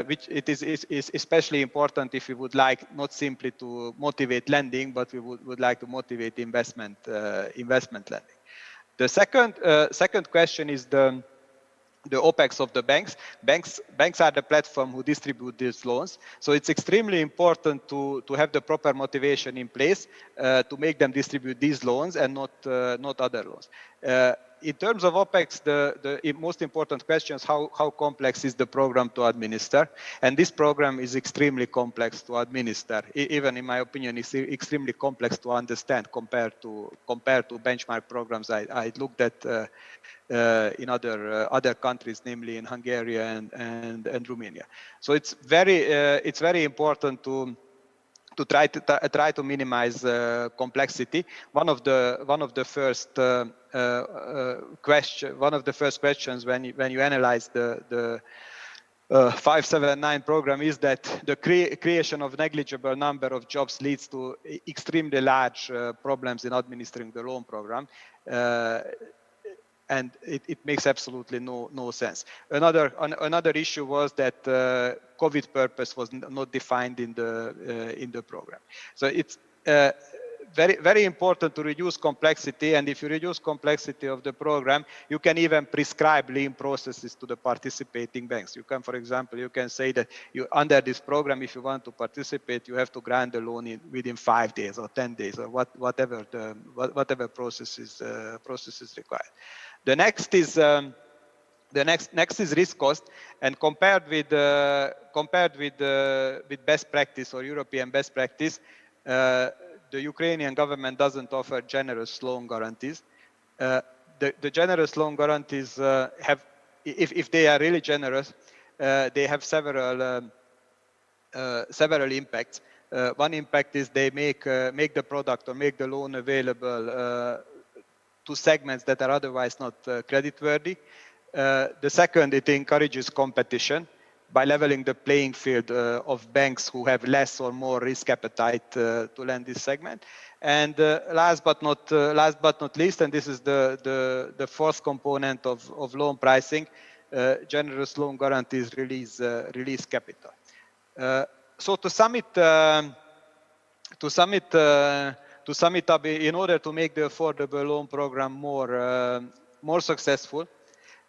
which it is especially important if we would like not simply to motivate lending, but we would like to motivate investment lending. The second question is the OPEX of the banks. Banks are the platform who distribute these loans. So it's extremely important to have the proper motivation in place to make them distribute these loans and not other loans. In terms of OPEX, the most important question is how complex is the program to administer? And this program is extremely complex to administer. Even in my opinion, it's extremely complex to understand compared to benchmark programs I looked at in other countries, namely in Hungary and Romania. So it's very important to try to minimize complexity. One of the first questions when you analyze the 579 program is that the creation of negligible number of jobs leads to extremely large problems in administering the loan program. And it makes absolutely no sense. Another issue was that COVID purpose was not defined in the program. So it's very important to reduce complexity, and if you reduce complexity of the program, you can even prescribe lean processes to the participating banks. You can, for example, you can say that under this program, if you want to participate, you have to grant the loan within 5 days or 10 days or whatever process is required. The next is next is risk cost, and compared with best practice or European best practice, the Ukrainian government doesn't offer generous loan guarantees. The generous loan guarantees have, if they are really generous, they have several impacts. One impact is they make the product or make the loan available to segments that are otherwise not creditworthy. The second, it encourages competition by leveling the playing field of banks who have less or more risk appetite to lend this segment. And last but not least, and this is the fourth component of loan pricing, generous loan guarantees release capital. So to sum it up, in order to make the affordable loan program more successful,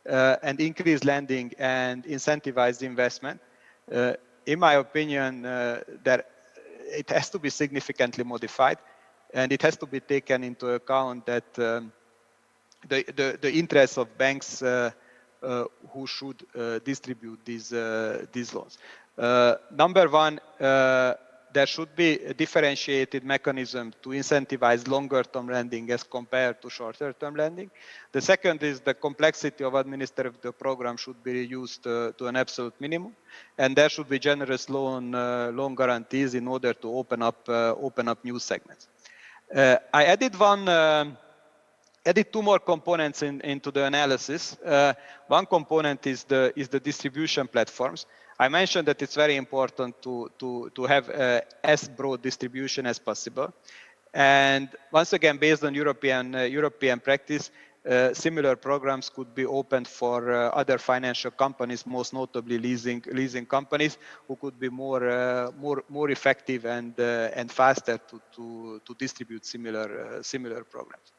and increase lending and incentivize investment, in my opinion, that it has to be significantly modified, and it has to be taken into account that the interests of banks who should distribute these loans. Number one, there should be a differentiated mechanism to incentivize longer-term lending as compared to shorter-term lending. The second is the complexity of administering the program should be reduced to an absolute minimum, and there should be generous loan guarantees in order to open up new segments. I added two more components into the analysis. One component is the distribution platforms. I mentioned that it's very important to have as broad distribution as possible. And once again, based on European practice, similar programs could be opened for other financial companies, most notably leasing companies, who could be more effective and faster to distribute similar programs.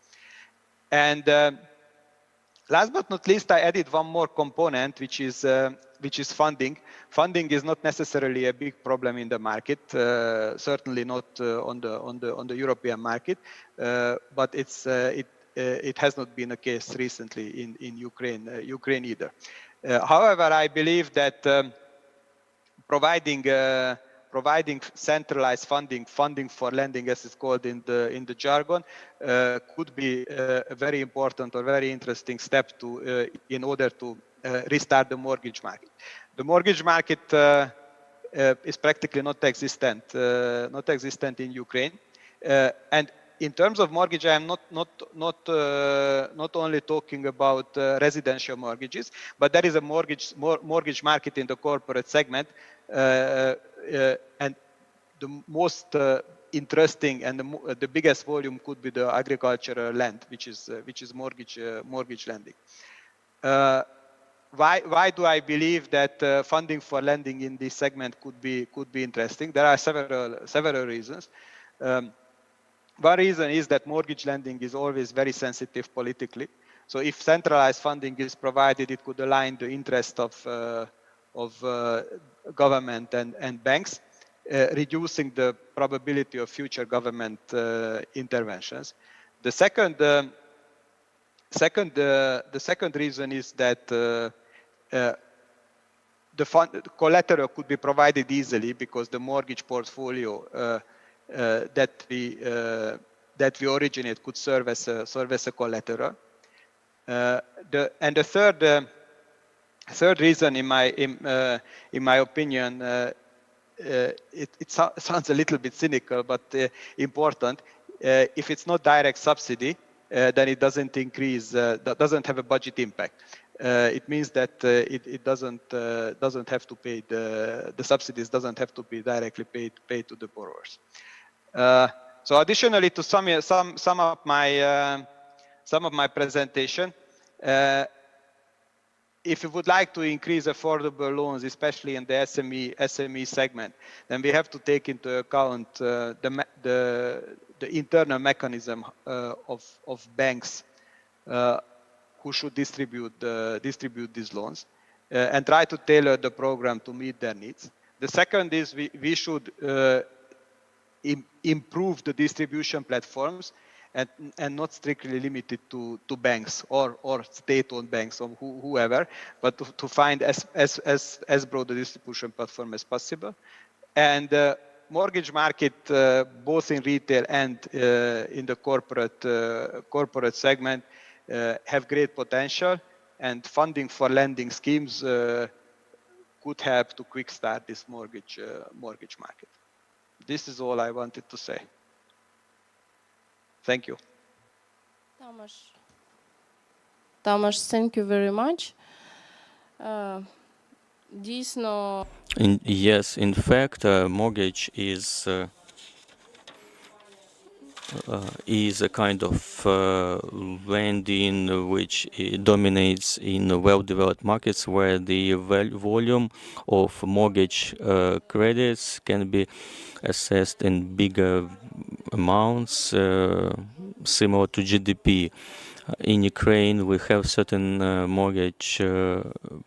And last but not least, I added one more component, which is funding. Funding is not necessarily a big problem in the market, certainly not on the European market, but it has not been the case recently in Ukraine either. However, I believe that providing centralized funding for lending, as it's called in the jargon, could be a very important or very interesting step in order to restart the mortgage market. The mortgage market is practically not existent in Ukraine, and in terms of mortgage, I am not only talking about residential mortgages, but there is a mortgage market in the corporate segment, and the most interesting and the biggest volume could be the agricultural land, which is mortgage lending. Why do I believe that funding for lending in this segment could be interesting? There are several reasons. One reason is that mortgage lending is always very sensitive politically. So if centralized funding is provided, it could align the interest of government and banks, reducing the probability of future government interventions. The second reason is that the collateral could be provided easily because the mortgage portfolio that we originate could serve as a collateral. And the third reason, in my opinion, it sounds a little bit cynical, but important. If it's not direct subsidy, then it doesn't doesn't have a budget impact. It means that it doesn't have to pay the subsidies doesn't have to be directly paid to the borrowers. So additionally, to sum up my presentation, if you would like to increase affordable loans, especially in the SME segment, then we have to take into account the internal mechanism of banks who should distribute these loans and try to tailor the program to meet their needs. The second is we should improve the distribution platforms and not strictly limited to banks or state-owned banks or whoever, but to find as broad a distribution platform as possible. And mortgage market, both in retail and in the corporate segment, have great potential, and funding for lending schemes could help to quick start this mortgage market. This is all I wanted to say. Thank you. Tamas, thank you very much. Yes, in fact, mortgage is a kind of lending which dominates in well-developed markets where the volume of mortgage credits can be assessed in bigger amounts similar to GDP. In Ukraine, we have certain mortgage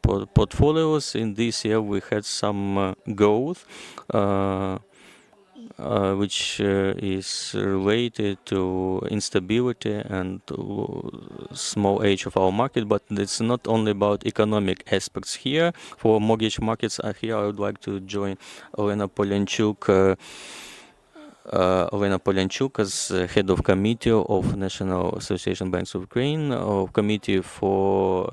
portfolios. In this year, we had some growth, which is related to instability and small age of our market, but it's not only about economic aspects here. For mortgage markets here, I would like to join Olena Polyanchuk as head of committee of National Association Banks of Ukraine, of committee for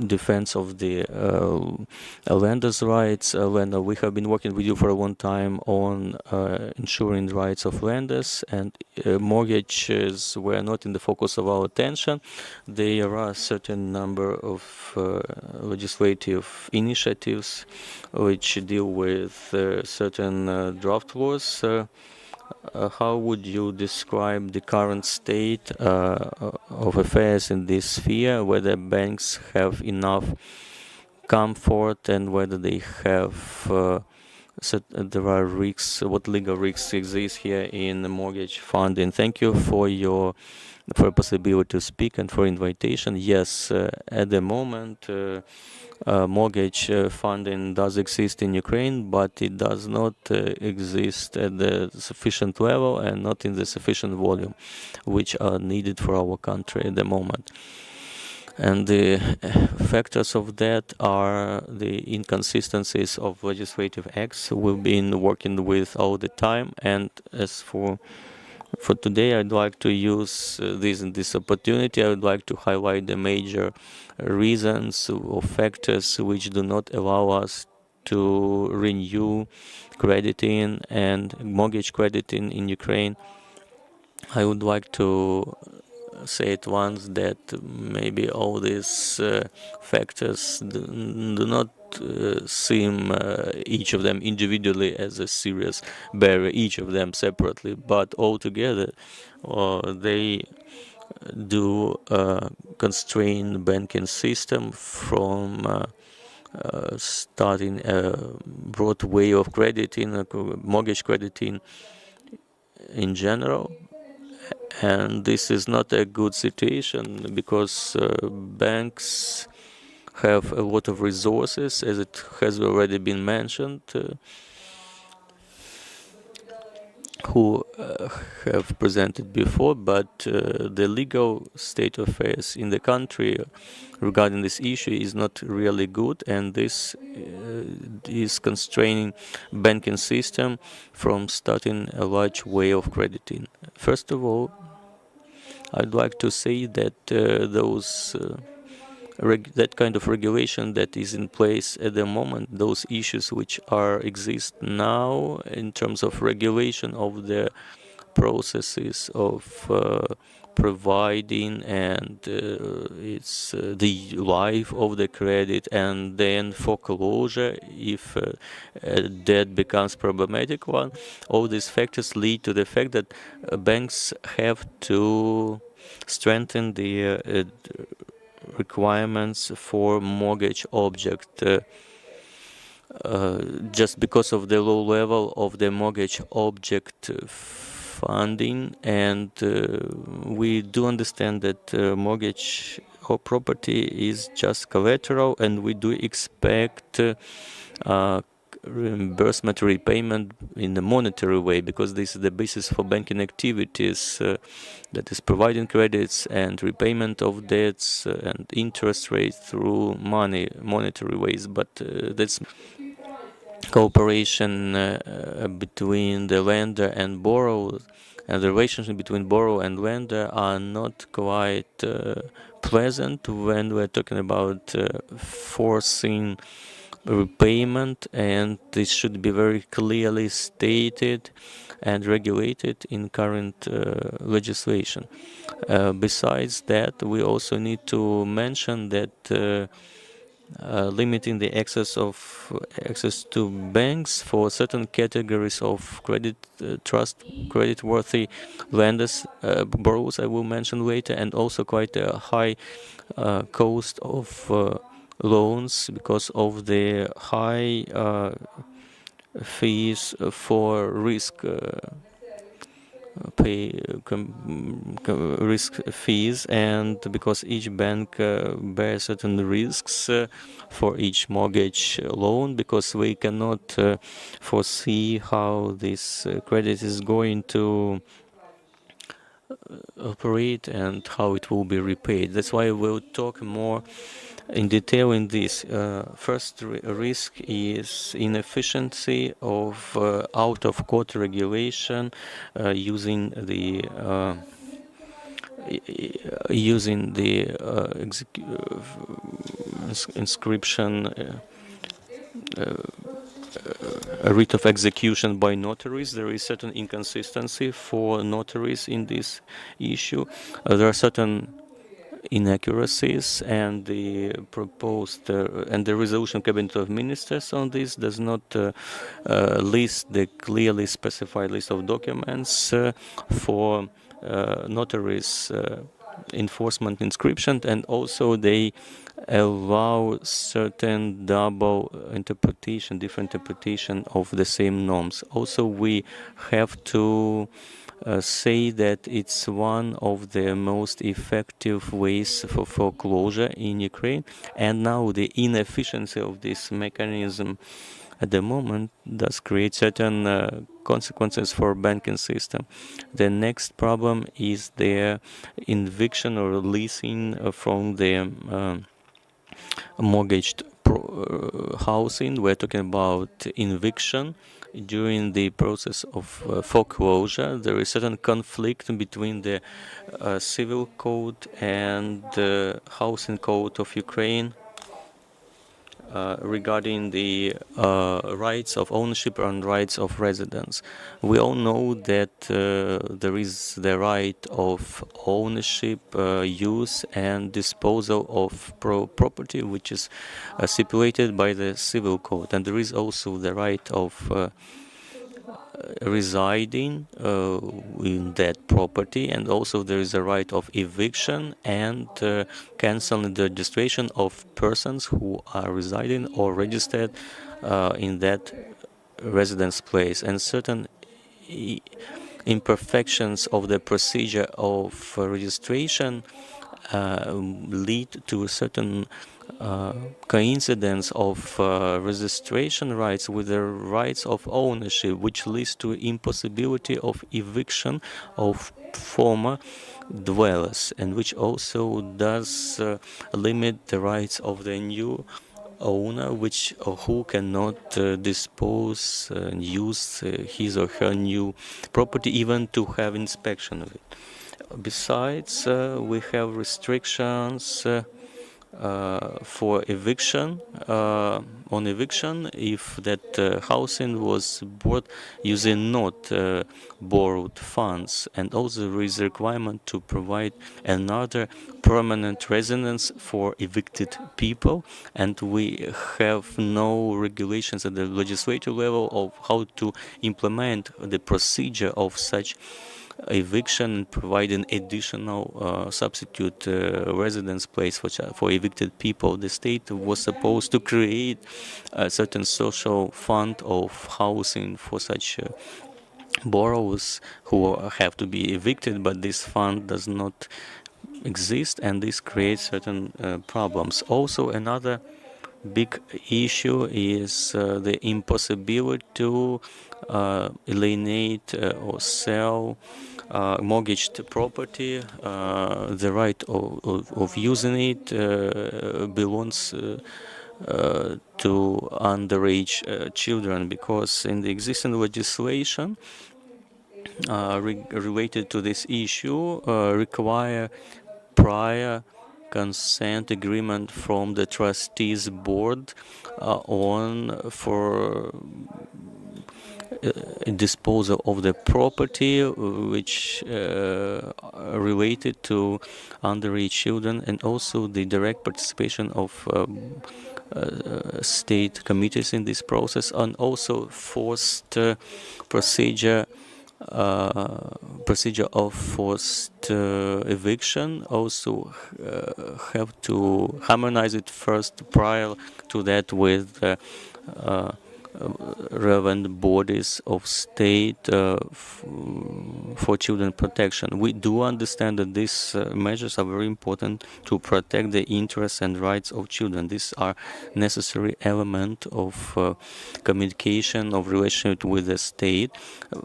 defense of the lenders' rights. Lena, we have been working with you for a long time on ensuring rights of lenders, and mortgages were not in the focus of our attention. There are a certain number of legislative initiatives which deal with certain draft laws. How would you describe the current state of affairs in this sphere, whether banks have enough comfort and whether they have there are risks, what legal risks exist here in the mortgage funding? Thank you for a possibility to speak and for invitation. Yes, at the moment, mortgage funding does exist in Ukraine, but it does not exist at the sufficient level and not in the sufficient volume which are needed for our country at the moment. And the factors of that are the inconsistencies of legislative acts we've been working with all the time. And as for today, I'd like to use this opportunity. I would like to highlight the major reasons or factors which do not allow us to renew crediting and mortgage crediting in Ukraine. I would like to say at once that maybe all these factors do not seem each of them individually as a serious barrier, each of them separately, but altogether they do constrain banking system from starting a broad way of crediting, mortgage crediting in general. And this is not a good situation because banks have a lot of resources, as it has already been mentioned, who have presented before, but the legal state of affairs in the country regarding this issue is not really good, and this is constraining banking system from starting a large way of crediting. First of all, I'd like to say that that kind of regulation that is in place at the moment, those issues which exist now in terms of regulation of the processes of providing and it's the life of the credit, and then foreclosure if that becomes problematic one. All these factors lead to the fact that banks have to strengthen the requirements for mortgage object. Just because of the low level of the mortgage object funding, and we do understand that mortgage or property is just collateral, and we do expect reimbursement repayment in a monetary way, because this is the basis for banking activities, that is providing credits and repayment of debts and interest rates through monetary ways. But that's cooperation between the lender and borrower, and the relationship between borrower and lender are not quite pleasant when we're talking about forcing repayment, and this should be very clearly stated and regulated in current legislation. Besides that, we also need to mention that limiting the access to banks for certain categories of creditworthy lenders, borrowers, I will mention later, and also quite a high cost of loans because of the high fees for risk risk fees, and because each bank bears certain risks for each mortgage loan, because we cannot foresee how this credit is going to operate and how it will be repaid. That's why we'll talk more in detail in this. First risk is inefficiency of out-of-court regulation using the inscription a writ of execution by notaries. There is certain inconsistency for notaries in this issue. There are certain inaccuracies, and the proposed and the resolution of Cabinet of Ministers on this does not list the clearly specified list of documents for notaries enforcement inscription, and also they allow certain double interpretation, different interpretation of the same norms. Also, we have to say that it's one of the most effective ways for foreclosure in Ukraine, and now the inefficiency of this mechanism at the moment does create certain consequences for banking system. The next problem is the eviction or leasing from the mortgaged housing. We're talking about eviction during the process of foreclosure. There is certain conflict between the civil code and the housing code of Ukraine regarding the rights of ownership and rights of residence. We all know that there is the right of ownership, use and disposal of property, which is stipulated by the civil code, and there is also the right of residing in that property, and also there is a right of eviction and canceling the registration of persons who are residing or registered in that residence place, and certain imperfections of the procedure of registration lead to certain coincidence of registration rights with the rights of ownership, which leads to impossibility of eviction of former dwellers, and which also does limit the rights of the new owner, which who cannot dispose and use his or her new property, even to have inspection of it. Besides, we have restrictions for eviction, on eviction, if that housing was bought using not borrowed funds, and also there is a requirement to provide another permanent residence for evicted people, and we have no regulations at the legislative level of how to implement the procedure of such eviction and providing additional substitute residence place for evicted people. The state was supposed to create a certain social fund of housing for such borrowers who have to be evicted, but this fund does not exist, and this creates certain problems. Also, another big issue is the impossibility to alienate or sell mortgaged property. The right of using it belongs to underage children, because in the existing legislation related to this issue require prior consent agreement from the trustees board for disposal of the property which related to underage children, and also the direct participation of state committees in this process, and also forced procedure of forced eviction. Also have to harmonize it first prior to that with relevant bodies of state for children protection. We do understand that these measures are very important to protect the interests and rights of children. These are necessary element of communication, of relationship with the state,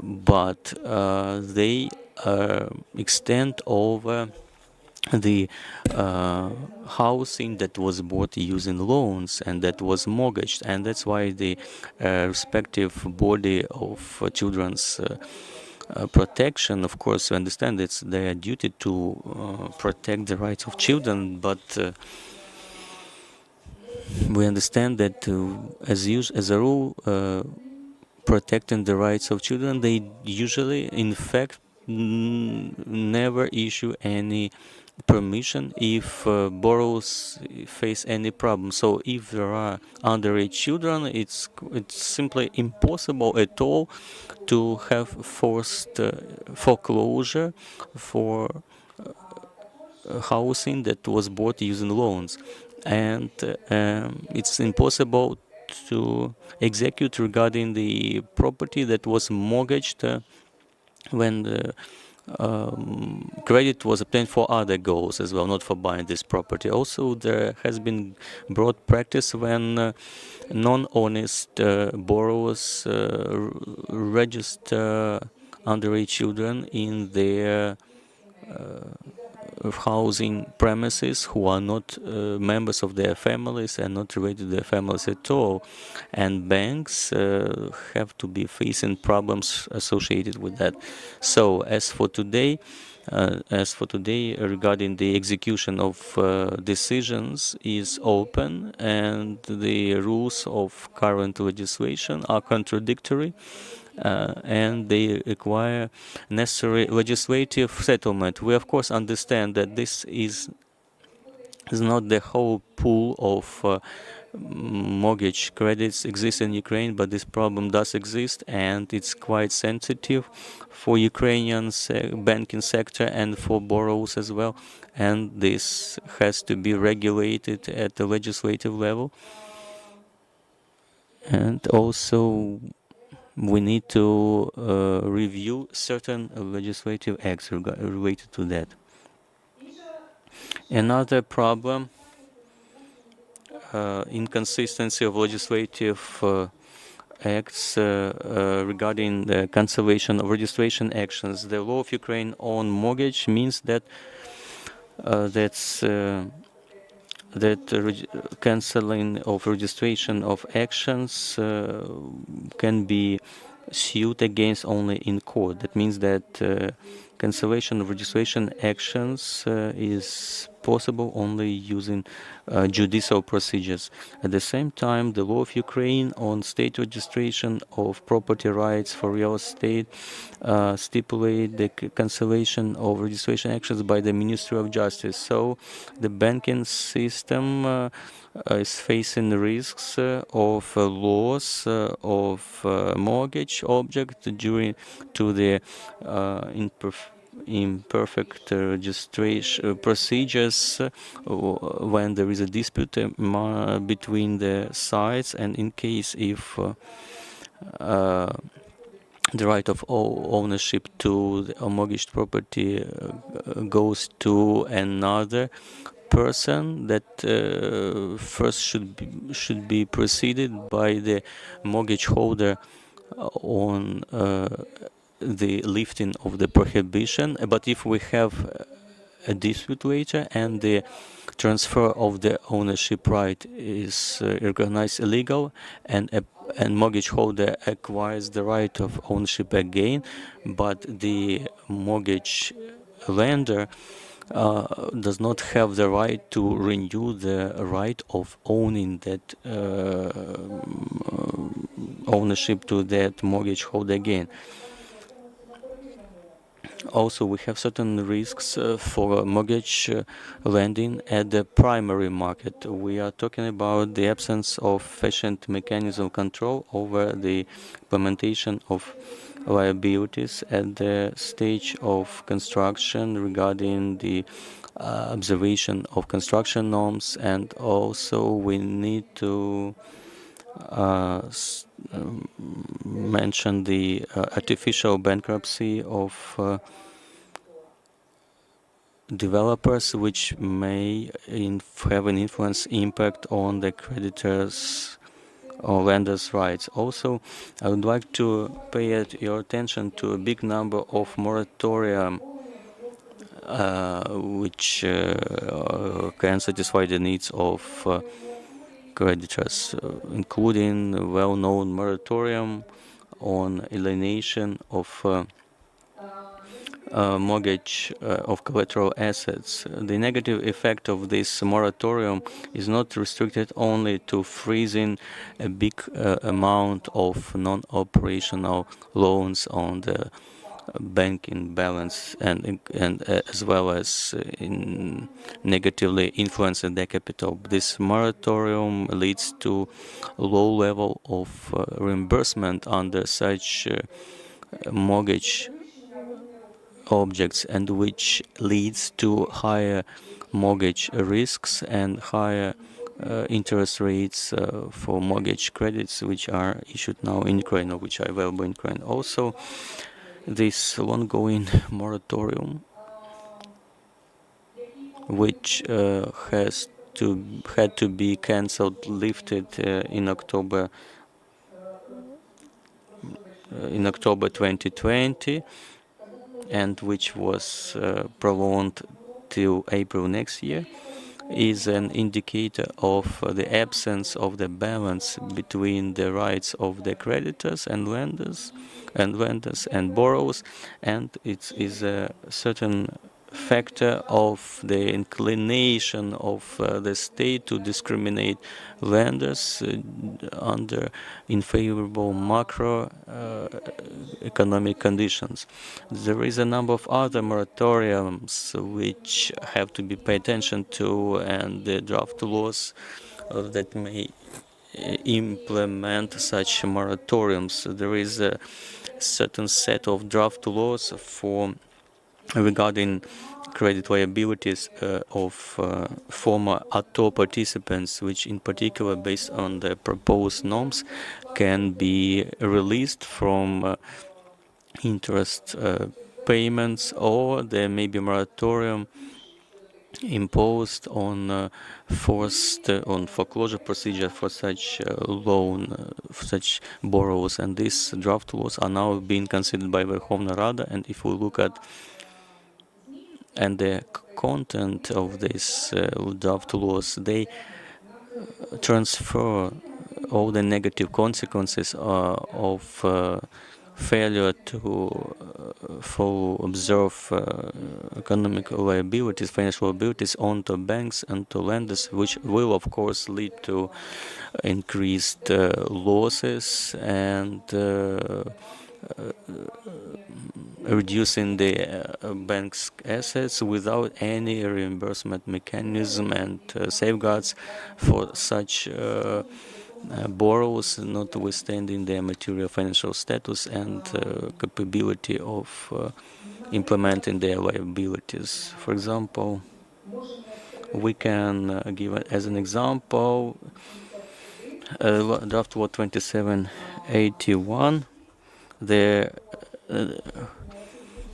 but they extend over the housing that was bought using loans and that was mortgaged, and that's why the respective body of children's protection, of course, we understand it's their duty to protect the rights of children, but we understand that as a rule, protecting the rights of children, they usually, in fact, never issue any permission if borrowers face any problem. So if there are underage children, it's simply impossible at all to have forced foreclosure for housing that was bought using loans, and it's impossible to execute regarding the property that was mortgaged when the credit was obtained for other goals as well, not for buying this property. Also, there has been broad practice when non-honest borrowers register underage children in their housing premises who are not members of their families and not related to their families at all, and banks have to be facing problems associated with that. So as for today regarding the execution of decisions is open, and the rules of current legislation are contradictory, and they require necessary legislative settlement. We of course understand that this is not the whole pool of mortgage credits exists in Ukraine, but this problem does exist, and it's quite sensitive for Ukrainian banking sector and for borrowers as well, and this has to be regulated at the legislative level. And also we need to review certain legislative acts related to that. Another problem, inconsistency of legislative acts regarding the cancellation of registration actions. The law of Ukraine on mortgage means that cancelling of registration of actions can be sued against only in court. That means that cancellation of registration actions is possible only using judicial procedures. At the same time, the law of Ukraine on state registration of property rights for real estate stipulate the cancellation of registration actions by the Ministry of Justice. So the banking system is facing risks of loss of mortgage object due to the imperfect registration procedures when there is a dispute between the sides, and in case if the right of ownership to the mortgaged property goes to another person, that first should be preceded by the mortgage holder on the lifting of the prohibition. But if we have a dispute later and the transfer of the ownership right is recognized illegal, and mortgage holder acquires the right of ownership again, but the mortgage lender does not have the right to renew the right of owning that ownership to that mortgage holder again. Also, we have certain risks for mortgage lending at the primary market. We are talking about the absence of efficient mechanism of control over the implementation of liabilities at the stage of construction regarding the observation of construction norms, and also we need to mention the artificial bankruptcy of developers, which may have an influence impact on the creditors or lenders' rights. Also, I would like to pay your attention to a big number of moratoria which can satisfy the needs of creditors, including a well-known moratorium on alienation of mortgage of collateral assets. The negative effect of this moratorium is not restricted only to freezing a big amount of non-operational loans on the banking balance, and as well as negatively influencing the capital. This moratorium leads to low level of reimbursement under such mortgage objects, and which leads to higher mortgage risks and higher interest rates for mortgage credits which are issued now in Ukraine, or which are available in Ukraine. Also, this ongoing moratorium, which had to be cancelled, lifted in October 2020, and which was prolonged till April next year, is an indicator of the absence of the balance between the rights of the creditors and lenders and borrowers, and it is a certain factor of the inclination of the state to discriminate lenders under unfavorable macro economic conditions. There is a number of other moratoriums which have to be paid attention to, and the draft laws that may implement such moratoriums. There is a certain set of draft laws regarding credit liabilities of former ATO participants, which in particular, based on the proposed norms, can be released from interest payments, or there may be moratorium imposed on foreclosure procedure for such for such borrowers, and these draft laws are now being considered by Verkhovna Rada. And if we look at the content of these draft laws, they transfer all the negative consequences of failure to observe economic liabilities, financial liabilities onto banks and to lenders, which will of course lead to increased losses and reducing the bank's assets without any reimbursement mechanism and safeguards for such borrowers, notwithstanding their material financial status and capability of implementing their liabilities. For example, we can give as an example draft law 2781.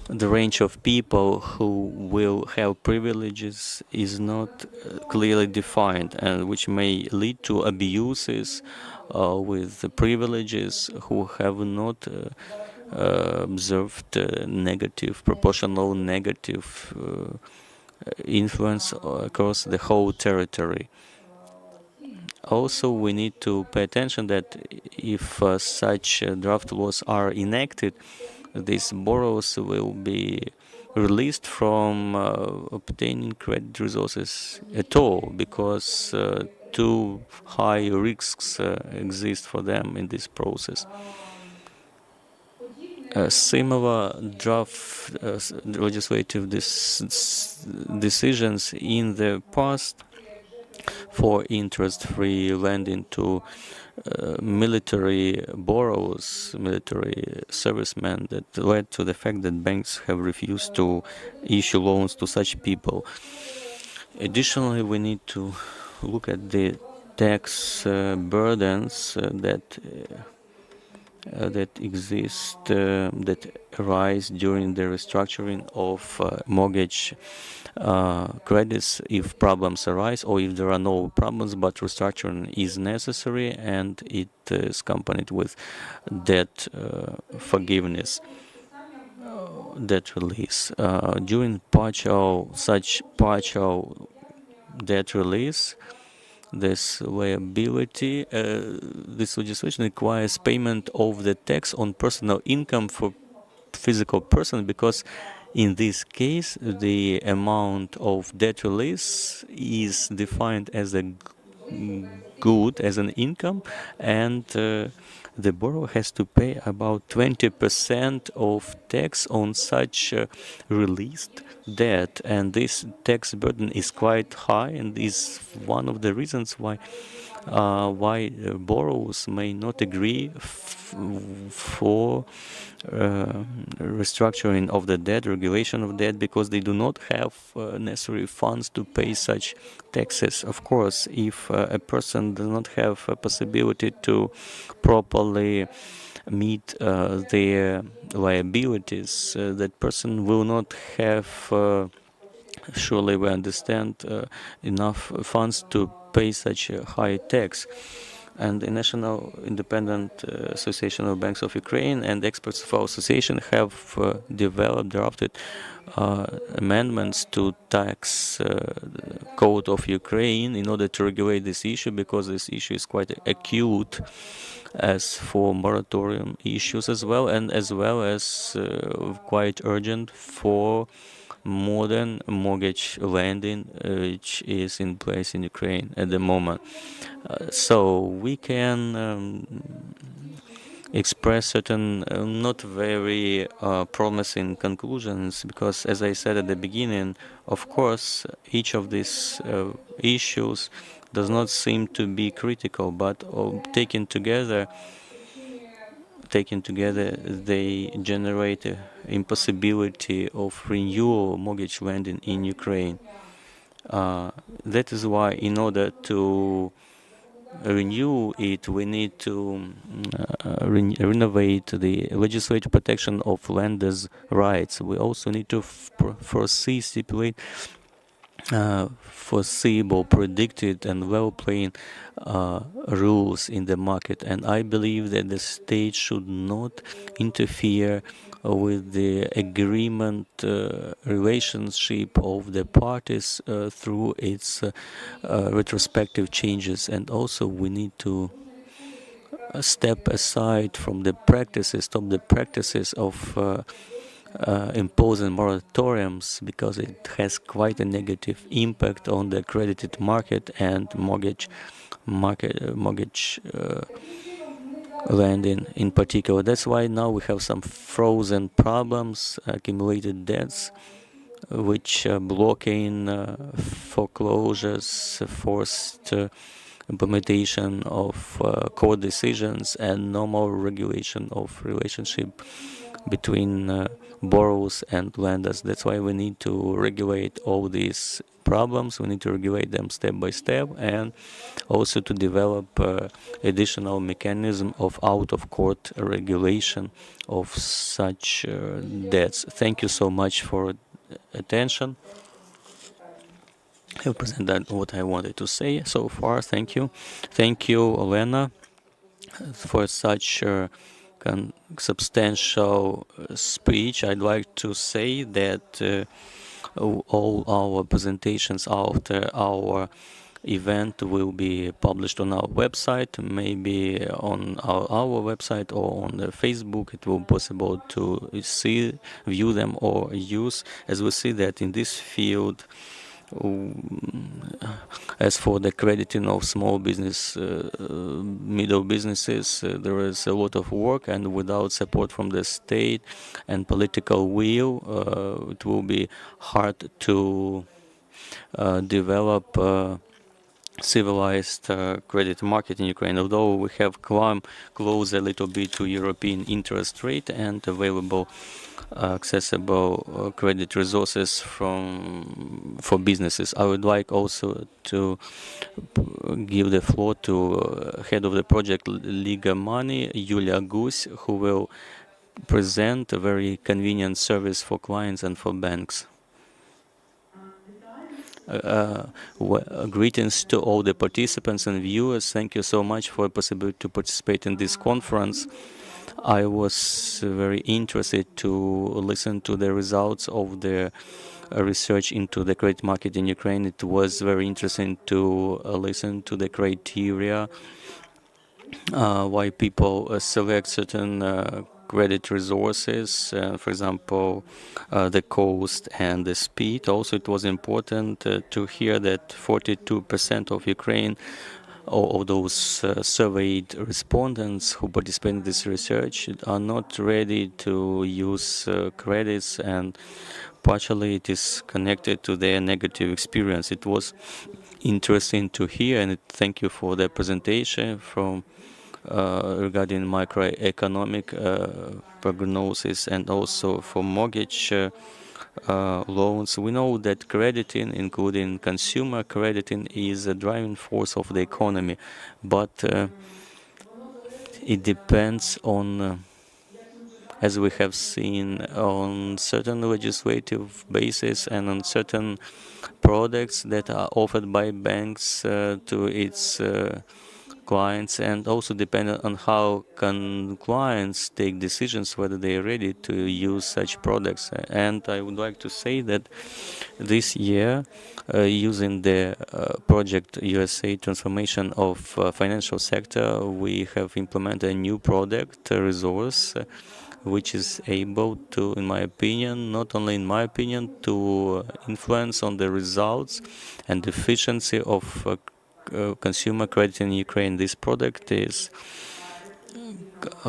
The range of people who will have privileges is not clearly defined, and which may lead to abuses with the privileges who have not observed proportional negative influence across the whole territory. Also, we need to pay attention that if such draft laws are enacted, these borrowers will be released from obtaining credit resources at all, because too high risks exist for them in this process. Similar draft legislative decisions in the past for interest-free lending to military borrowers, military servicemen, that led to the fact that banks have refused to issue loans to such people. Additionally, we need to look at the tax burdens that exist, that arise during the restructuring of mortgage credits if problems arise, or if there are no problems but restructuring is necessary and it is accompanied with debt forgiveness, debt release. During such partial debt release, this liability, this legislation requires payment of the tax on personal income for physical person, because in this case the amount of debt release is defined as a good, as an income, and the borrower has to pay about 20% of tax on such released debt, and this tax burden is quite high, and is one of the reasons why borrowers may not agree for restructuring of the debt, regulation of debt, because they do not have necessary funds to pay such taxes. Of course, if a person does not have a possibility to properly meet their liabilities, that person will not have, surely we understand, enough funds to pay such a high tax. And the National Independent Association of Banks of Ukraine and experts of our association have drafted amendments to tax code of Ukraine in order to regulate this issue, because this issue is quite acute as for moratorium issues as well as quite urgent for modern mortgage lending, which is in place in Ukraine at the moment. So we can express certain not very promising conclusions, because, as I said at the beginning, of course, each of these issues does not seem to be critical, but taken together, they generate an impossibility of renewal mortgage lending in Ukraine. That is why, in order to renew it, we need to renovate the legislative protection of lenders' rights. We also need to stipulate foreseeable, predicted, and well-playing rules in the market. And I believe that the state should not interfere with the agreement relationship of the parties through its retrospective changes. And also we need to step aside from the practices, stop the practices of imposing moratoriums, because it has quite a negative impact on the credited market and mortgage lending in particular. That's why now we have some frozen problems, accumulated debts, which are blocking foreclosures, forced implementation of court decisions, and normal regulation of relationship between borrowers and lenders. That's why we need to regulate all these problems. We need to regulate them step by step, and also to develop additional mechanism of out-of-court regulation of such debts. Thank you so much for attention. I have presented what I wanted to say so far. Thank you. Thank you, Olena, for such substantial speech. I'd like to say that all our presentations after our event will be published on our website, maybe on our website or on the Facebook. It will be possible to see, view them, or use, as we see that in this field. As for the crediting of small business, middle businesses, there is a lot of work, and without support from the state and political will, it will be hard to develop civilized credit market in Ukraine. Although we have come close a little bit to European interest rate and available accessible credit resources for businesses. I would like also to give the floor to head of the project Liga Money, Yulia Gus, who will present a very convenient service for clients and for banks. Greetings to all the participants and viewers. Thank you so much for the possibility to participate in this conference. I was very interested to listen to the results of the research into the credit market in Ukraine. It was very interesting to listen to the criteria why people select certain credit resources, for example, the cost and the speed. Also, it was important to hear that 42% of Ukraine, or those surveyed respondents who participate in this research, are not ready to use credits, and partially it is connected to their negative experience. It was interesting to hear, and thank you for the presentation from regarding macroeconomic prognosis and also for mortgage loans. We know that crediting, including consumer crediting, is a driving force of the economy, but it depends on, as we have seen, on certain legislative basis and on certain products that are offered by banks to its clients, and also dependent on how clients take decisions whether they are ready to use such products. And I would like to say that this year, using the project USA Transformation of Financial Sector, we have implemented a new product, a resource, which is able to, in my opinion, not only in my opinion, to influence on the results and efficiency of consumer credit in Ukraine. This product is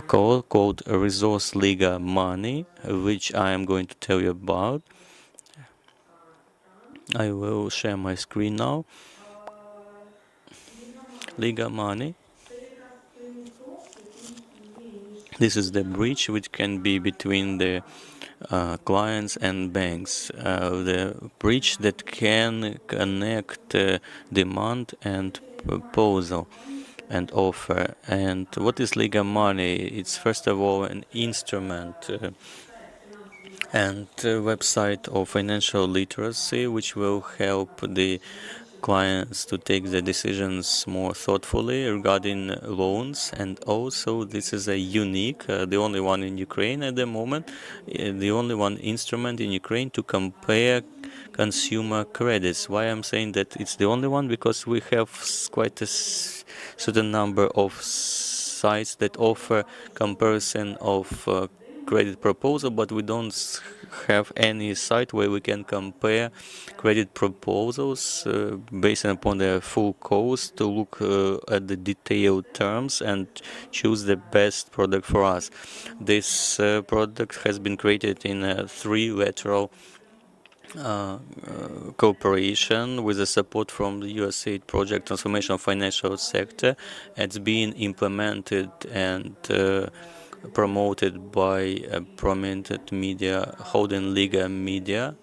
called Resource Liga Money, which I am going to tell you about. I will share my screen now. Liga Money. This is the bridge which can be between the clients and banks, the bridge that can connect demand and proposal and offer. And what is Liga Money? It's first of all an instrument and website of financial literacy, which will help the clients to take the decisions more thoughtfully regarding loans. And also, this is a unique, the only one in Ukraine at the moment, the only one instrument in Ukraine to compare consumer credits. Why I'm saying that it's the only one? Because we have quite a certain number of sites that offer comparison of credit proposal, but we don't have any site where we can compare credit proposals based upon their full cost to look at the detailed terms and choose the best product for us. This product has been created in a three-lateral cooperation with the support from the USAID project Transformation of Financial Sector. It's being implemented and promoted by a prominent media, Holden Liga Media,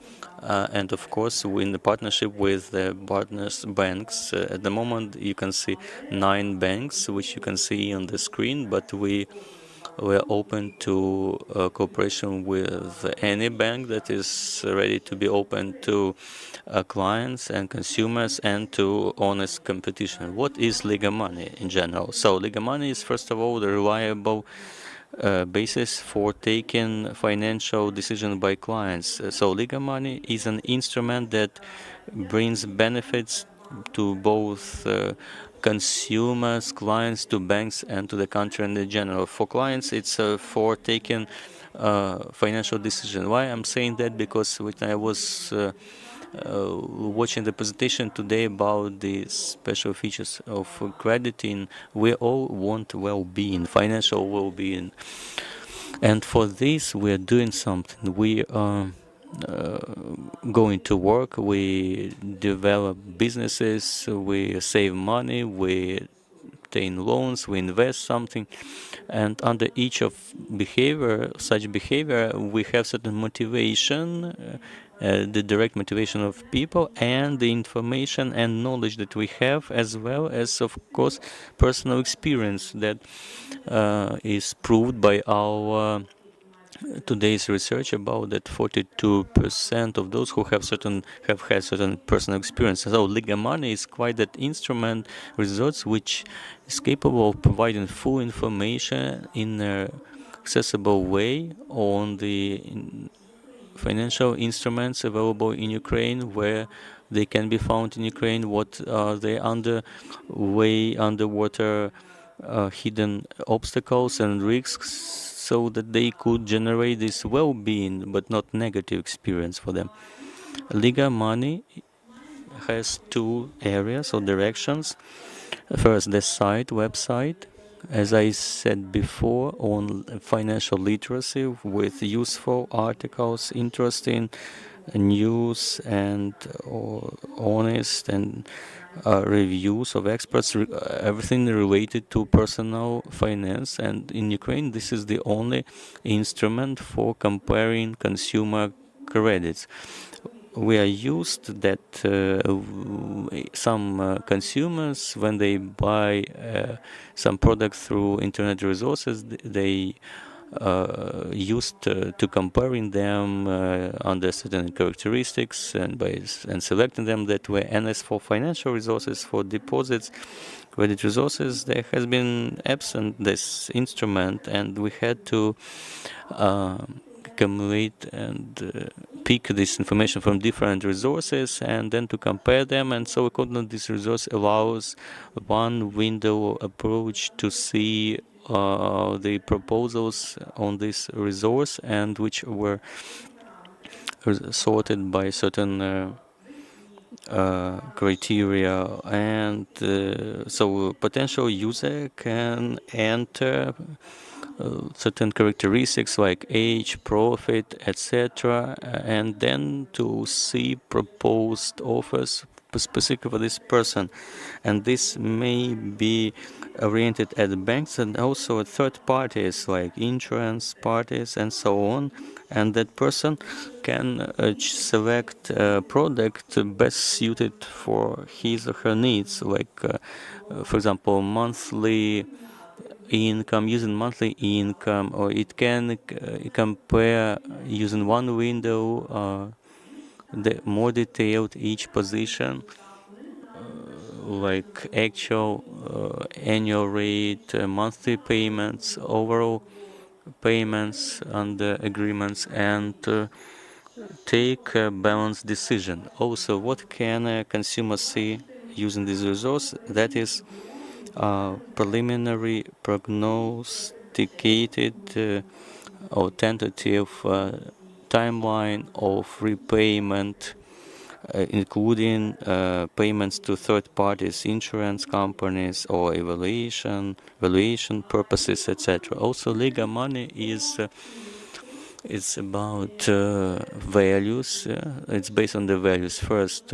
and of course in the partnership with the partners banks. At the moment you can see 9 banks, which you can see on the screen, but we're open to cooperation with any bank that is ready to be open to clients and consumers and to honest competition. What is Liga Money in general? So Liga Money is first of all the reliable basis for taking financial decisions by clients. So Liga Money is an instrument that brings benefits to both consumers, clients, to banks, and to the country in general. For clients, it's for taking financial decision. Why I'm saying that? Because when I was watching the presentation today about the special features of crediting, we all want well-being, financial well-being, and for this we are doing something. We are going to work, we develop businesses, we save money, we obtain loans, we invest something, and under each of such behavior, we have certain motivation, the direct motivation of people, and the information and knowledge that we have, as well as, of course, personal experience that is proved by our today's research about that 42% of those who have had certain personal experience. So Liga Money is quite that instrument resource which is capable of providing full information in an accessible way on the financial instruments available in Ukraine, where they can be found in Ukraine, what are the underwater hidden obstacles and risks, so that they could generate this well-being but not negative experience for them. Liga Money has 2 areas or directions. First, the website, as I said before, on financial literacy with useful articles, interesting news, and honest and reviews of experts, everything related to personal finance. And in Ukraine, this is the only instrument for comparing consumer credits. We are used that some consumers, when they buy some product through internet resources, they used to comparing them under certain characteristics and selecting them that way. And as for financial resources, for deposits, credit resources, there has been absent this instrument, and we had to accumulate and pick this information from different resources and then to compare them. And so according to this resource allows one window approach to see the proposals on this resource, and which were sorted by certain criteria. And so potential user can enter certain characteristics like age, profit, etc., and then to see proposed offers specific for this person. And this may be oriented at banks and also at third parties like insurance parties and so on. And that person can select a product best suited for his or her needs, like for example monthly income, using monthly income, or it can compare using one window the more detailed each position, like actual annual rate, monthly payments, overall payments under agreements, and take a balanced decision. Also, what can a consumer see using this resource? That is preliminary prognosticated or tentative timeline of repayment, including payments to third parties, insurance companies, or valuation purposes, etc. Also, Liga Money is it's about values. It's based on the values. First,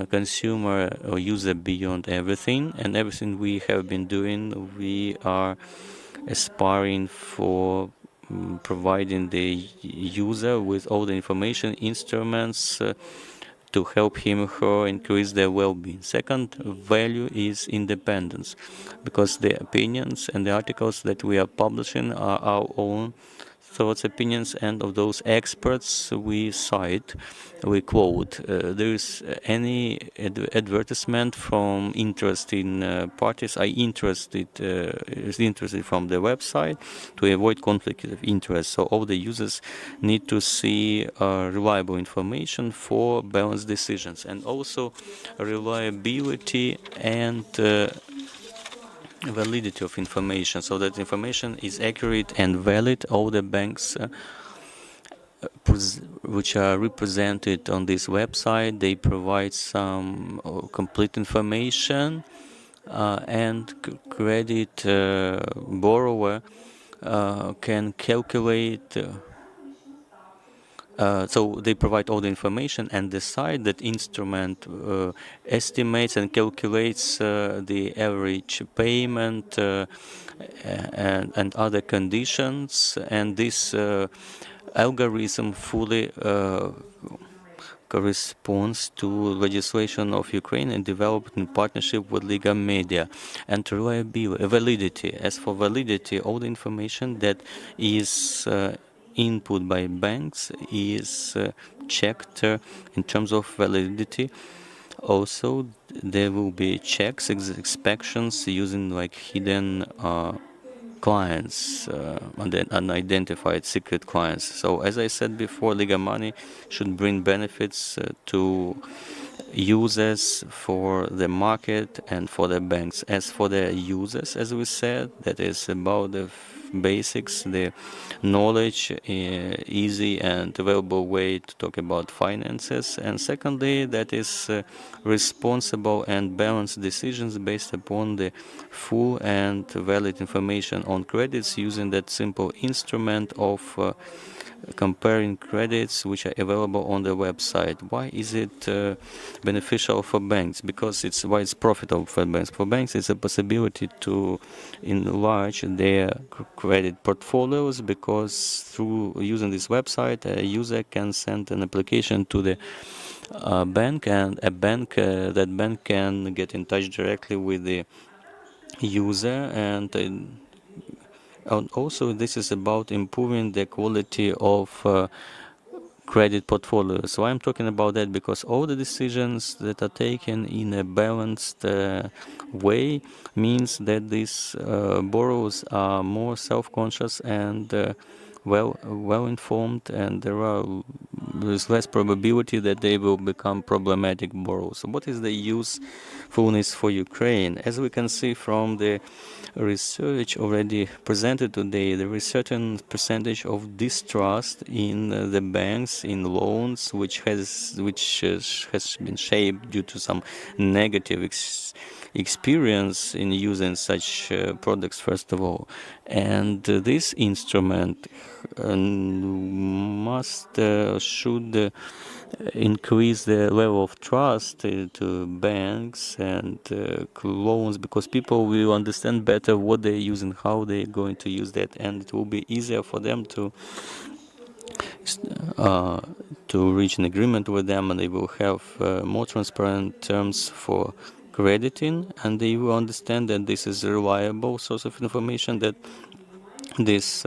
consumer or user beyond everything, and everything we have been doing, we are aspiring for providing the user with all the information, instruments to help him or her increase their well-being. Second value is independence, because the opinions and the articles that we are publishing are our own thoughts, opinions, and of those experts we cite, we quote. There is any advertisement from interested parties is interested from the website to avoid conflict of interest. So all the users need to see reliable information for balanced decisions, and also reliability and validity of information, so that information is accurate and valid. All the banks which are represented on this website, they provide some complete information, and credit borrower can calculate. So they provide all the information and decide that instrument estimates and calculates the average payment and other conditions, and this algorithm fully corresponds to legislation of Ukraine and developed in partnership with Liga Media. And reliability, validity. As for validity, all the information that is input by banks is checked in terms of validity. Also, there will be checks, inspections using like hidden clients, unidentified secret clients. So as I said before, Liga Money should bring benefits to users, for the market, and for the banks. As for the users, as we said, that is about the basics, the knowledge, easy and available way to talk about finances. And secondly, that is responsible and balanced decisions based upon the full and valid information on credits, using that simple instrument of comparing credits which are available on the website. Why is it beneficial for banks? Because why it's profitable for banks. For banks, it's a possibility to enlarge their credit portfolios, because through using this website, a user can send an application to the bank, and that bank can get in touch directly with the user, and also this is about improving the quality of credit portfolio. So I'm talking about that because all the decisions that are taken in a balanced way means that these borrowers are more self-conscious and well informed, and there's less probability that they will become problematic borrowers. So what is the usefulness for Ukraine? As we can see from the research already presented today, there is certain percentage of distrust in the banks, in loans, which has been shaped due to some negative experience in using such products, first of all. And this instrument should increase the level of trust to banks and loans, because people will understand better what they use and how they're going to use that, and it will be easier for them to reach an agreement with them, and they will have more transparent terms for crediting, and they will understand that this is a reliable source of information, that this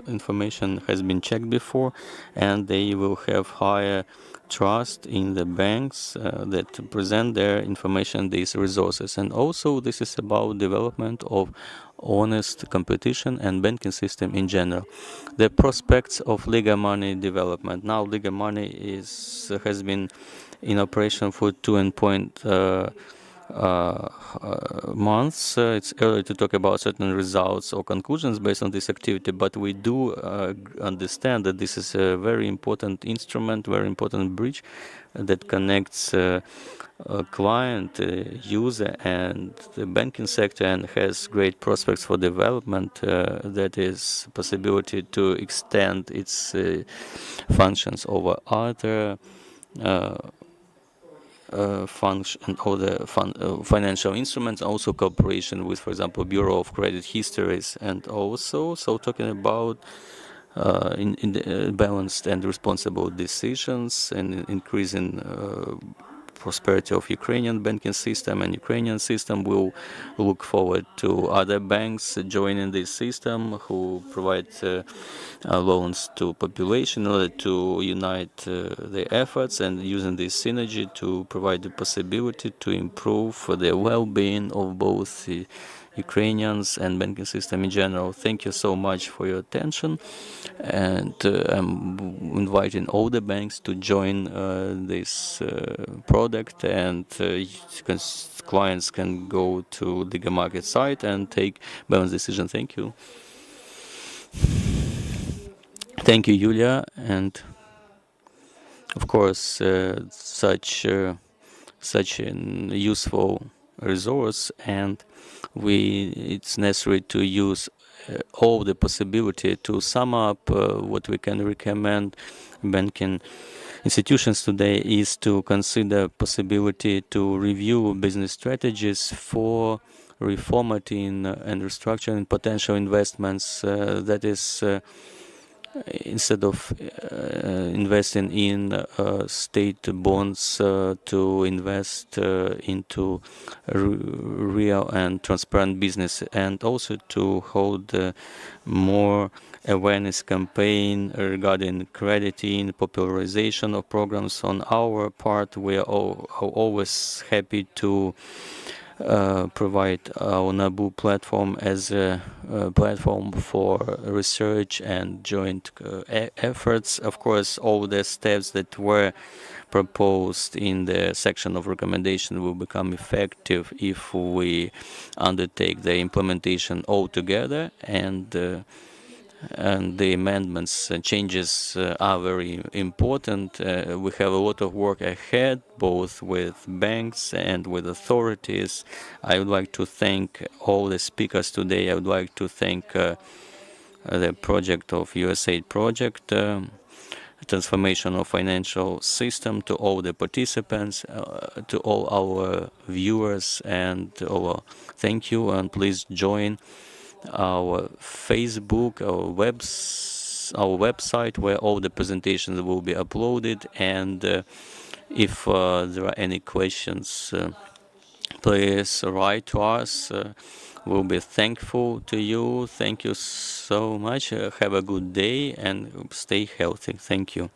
information has been checked before, and they will have higher trust in the banks that present their information, these resources. And also this is about development of honest competition and banking system in general. The prospects of Liga Money development. Now Liga Money has been in operation for 2.5 months. It's early to talk about certain results or conclusions based on this activity, but we do understand that this is a very important instrument, very important bridge that connects client, user, and the banking sector, and has great prospects for development. That is possibility to extend its functions over other function or the financial instruments, also cooperation with, for example, Bureau of Credit Histories, and also talking about in the balanced and responsible decisions and increasing prosperity of Ukrainian banking system and Ukrainian system. Will look forward to other banks joining this system who provide loans to population in order to unite their efforts and using this synergy to provide the possibility to improve the well-being of both Ukrainians and banking system in general. Thank you so much for your attention, and I'm inviting all the banks to join this product, and clients can go to the Market site and take balance decision. Thank you. Thank you, Yulia, and of course, such a useful resource, and it's necessary to use all the possibility to sum up what we can recommend banking institutions today is to consider possibility to review business strategies for reformatting and restructuring potential investments. That is, instead of investing in state bonds, to invest into real and transparent business, and also to hold more awareness campaign regarding crediting, popularization of programs. On our part, we are always happy to provide our NABU platform as a platform for research and joint efforts. Of course, all the steps that were proposed in the section of recommendation will become effective if we undertake the implementation altogether, and the amendments and changes are very important. We have a lot of work ahead, both with banks and with authorities. I would like to thank all the speakers today. I would like to thank the project of USAID project, transformation of financial system, to all the participants, to all our viewers, and thank you, and please join our Facebook, our website, where all the presentations will be uploaded. And if there are any questions, please write to us. We'll be thankful to you. Thank you so much. Have a good day and stay healthy. Thank you.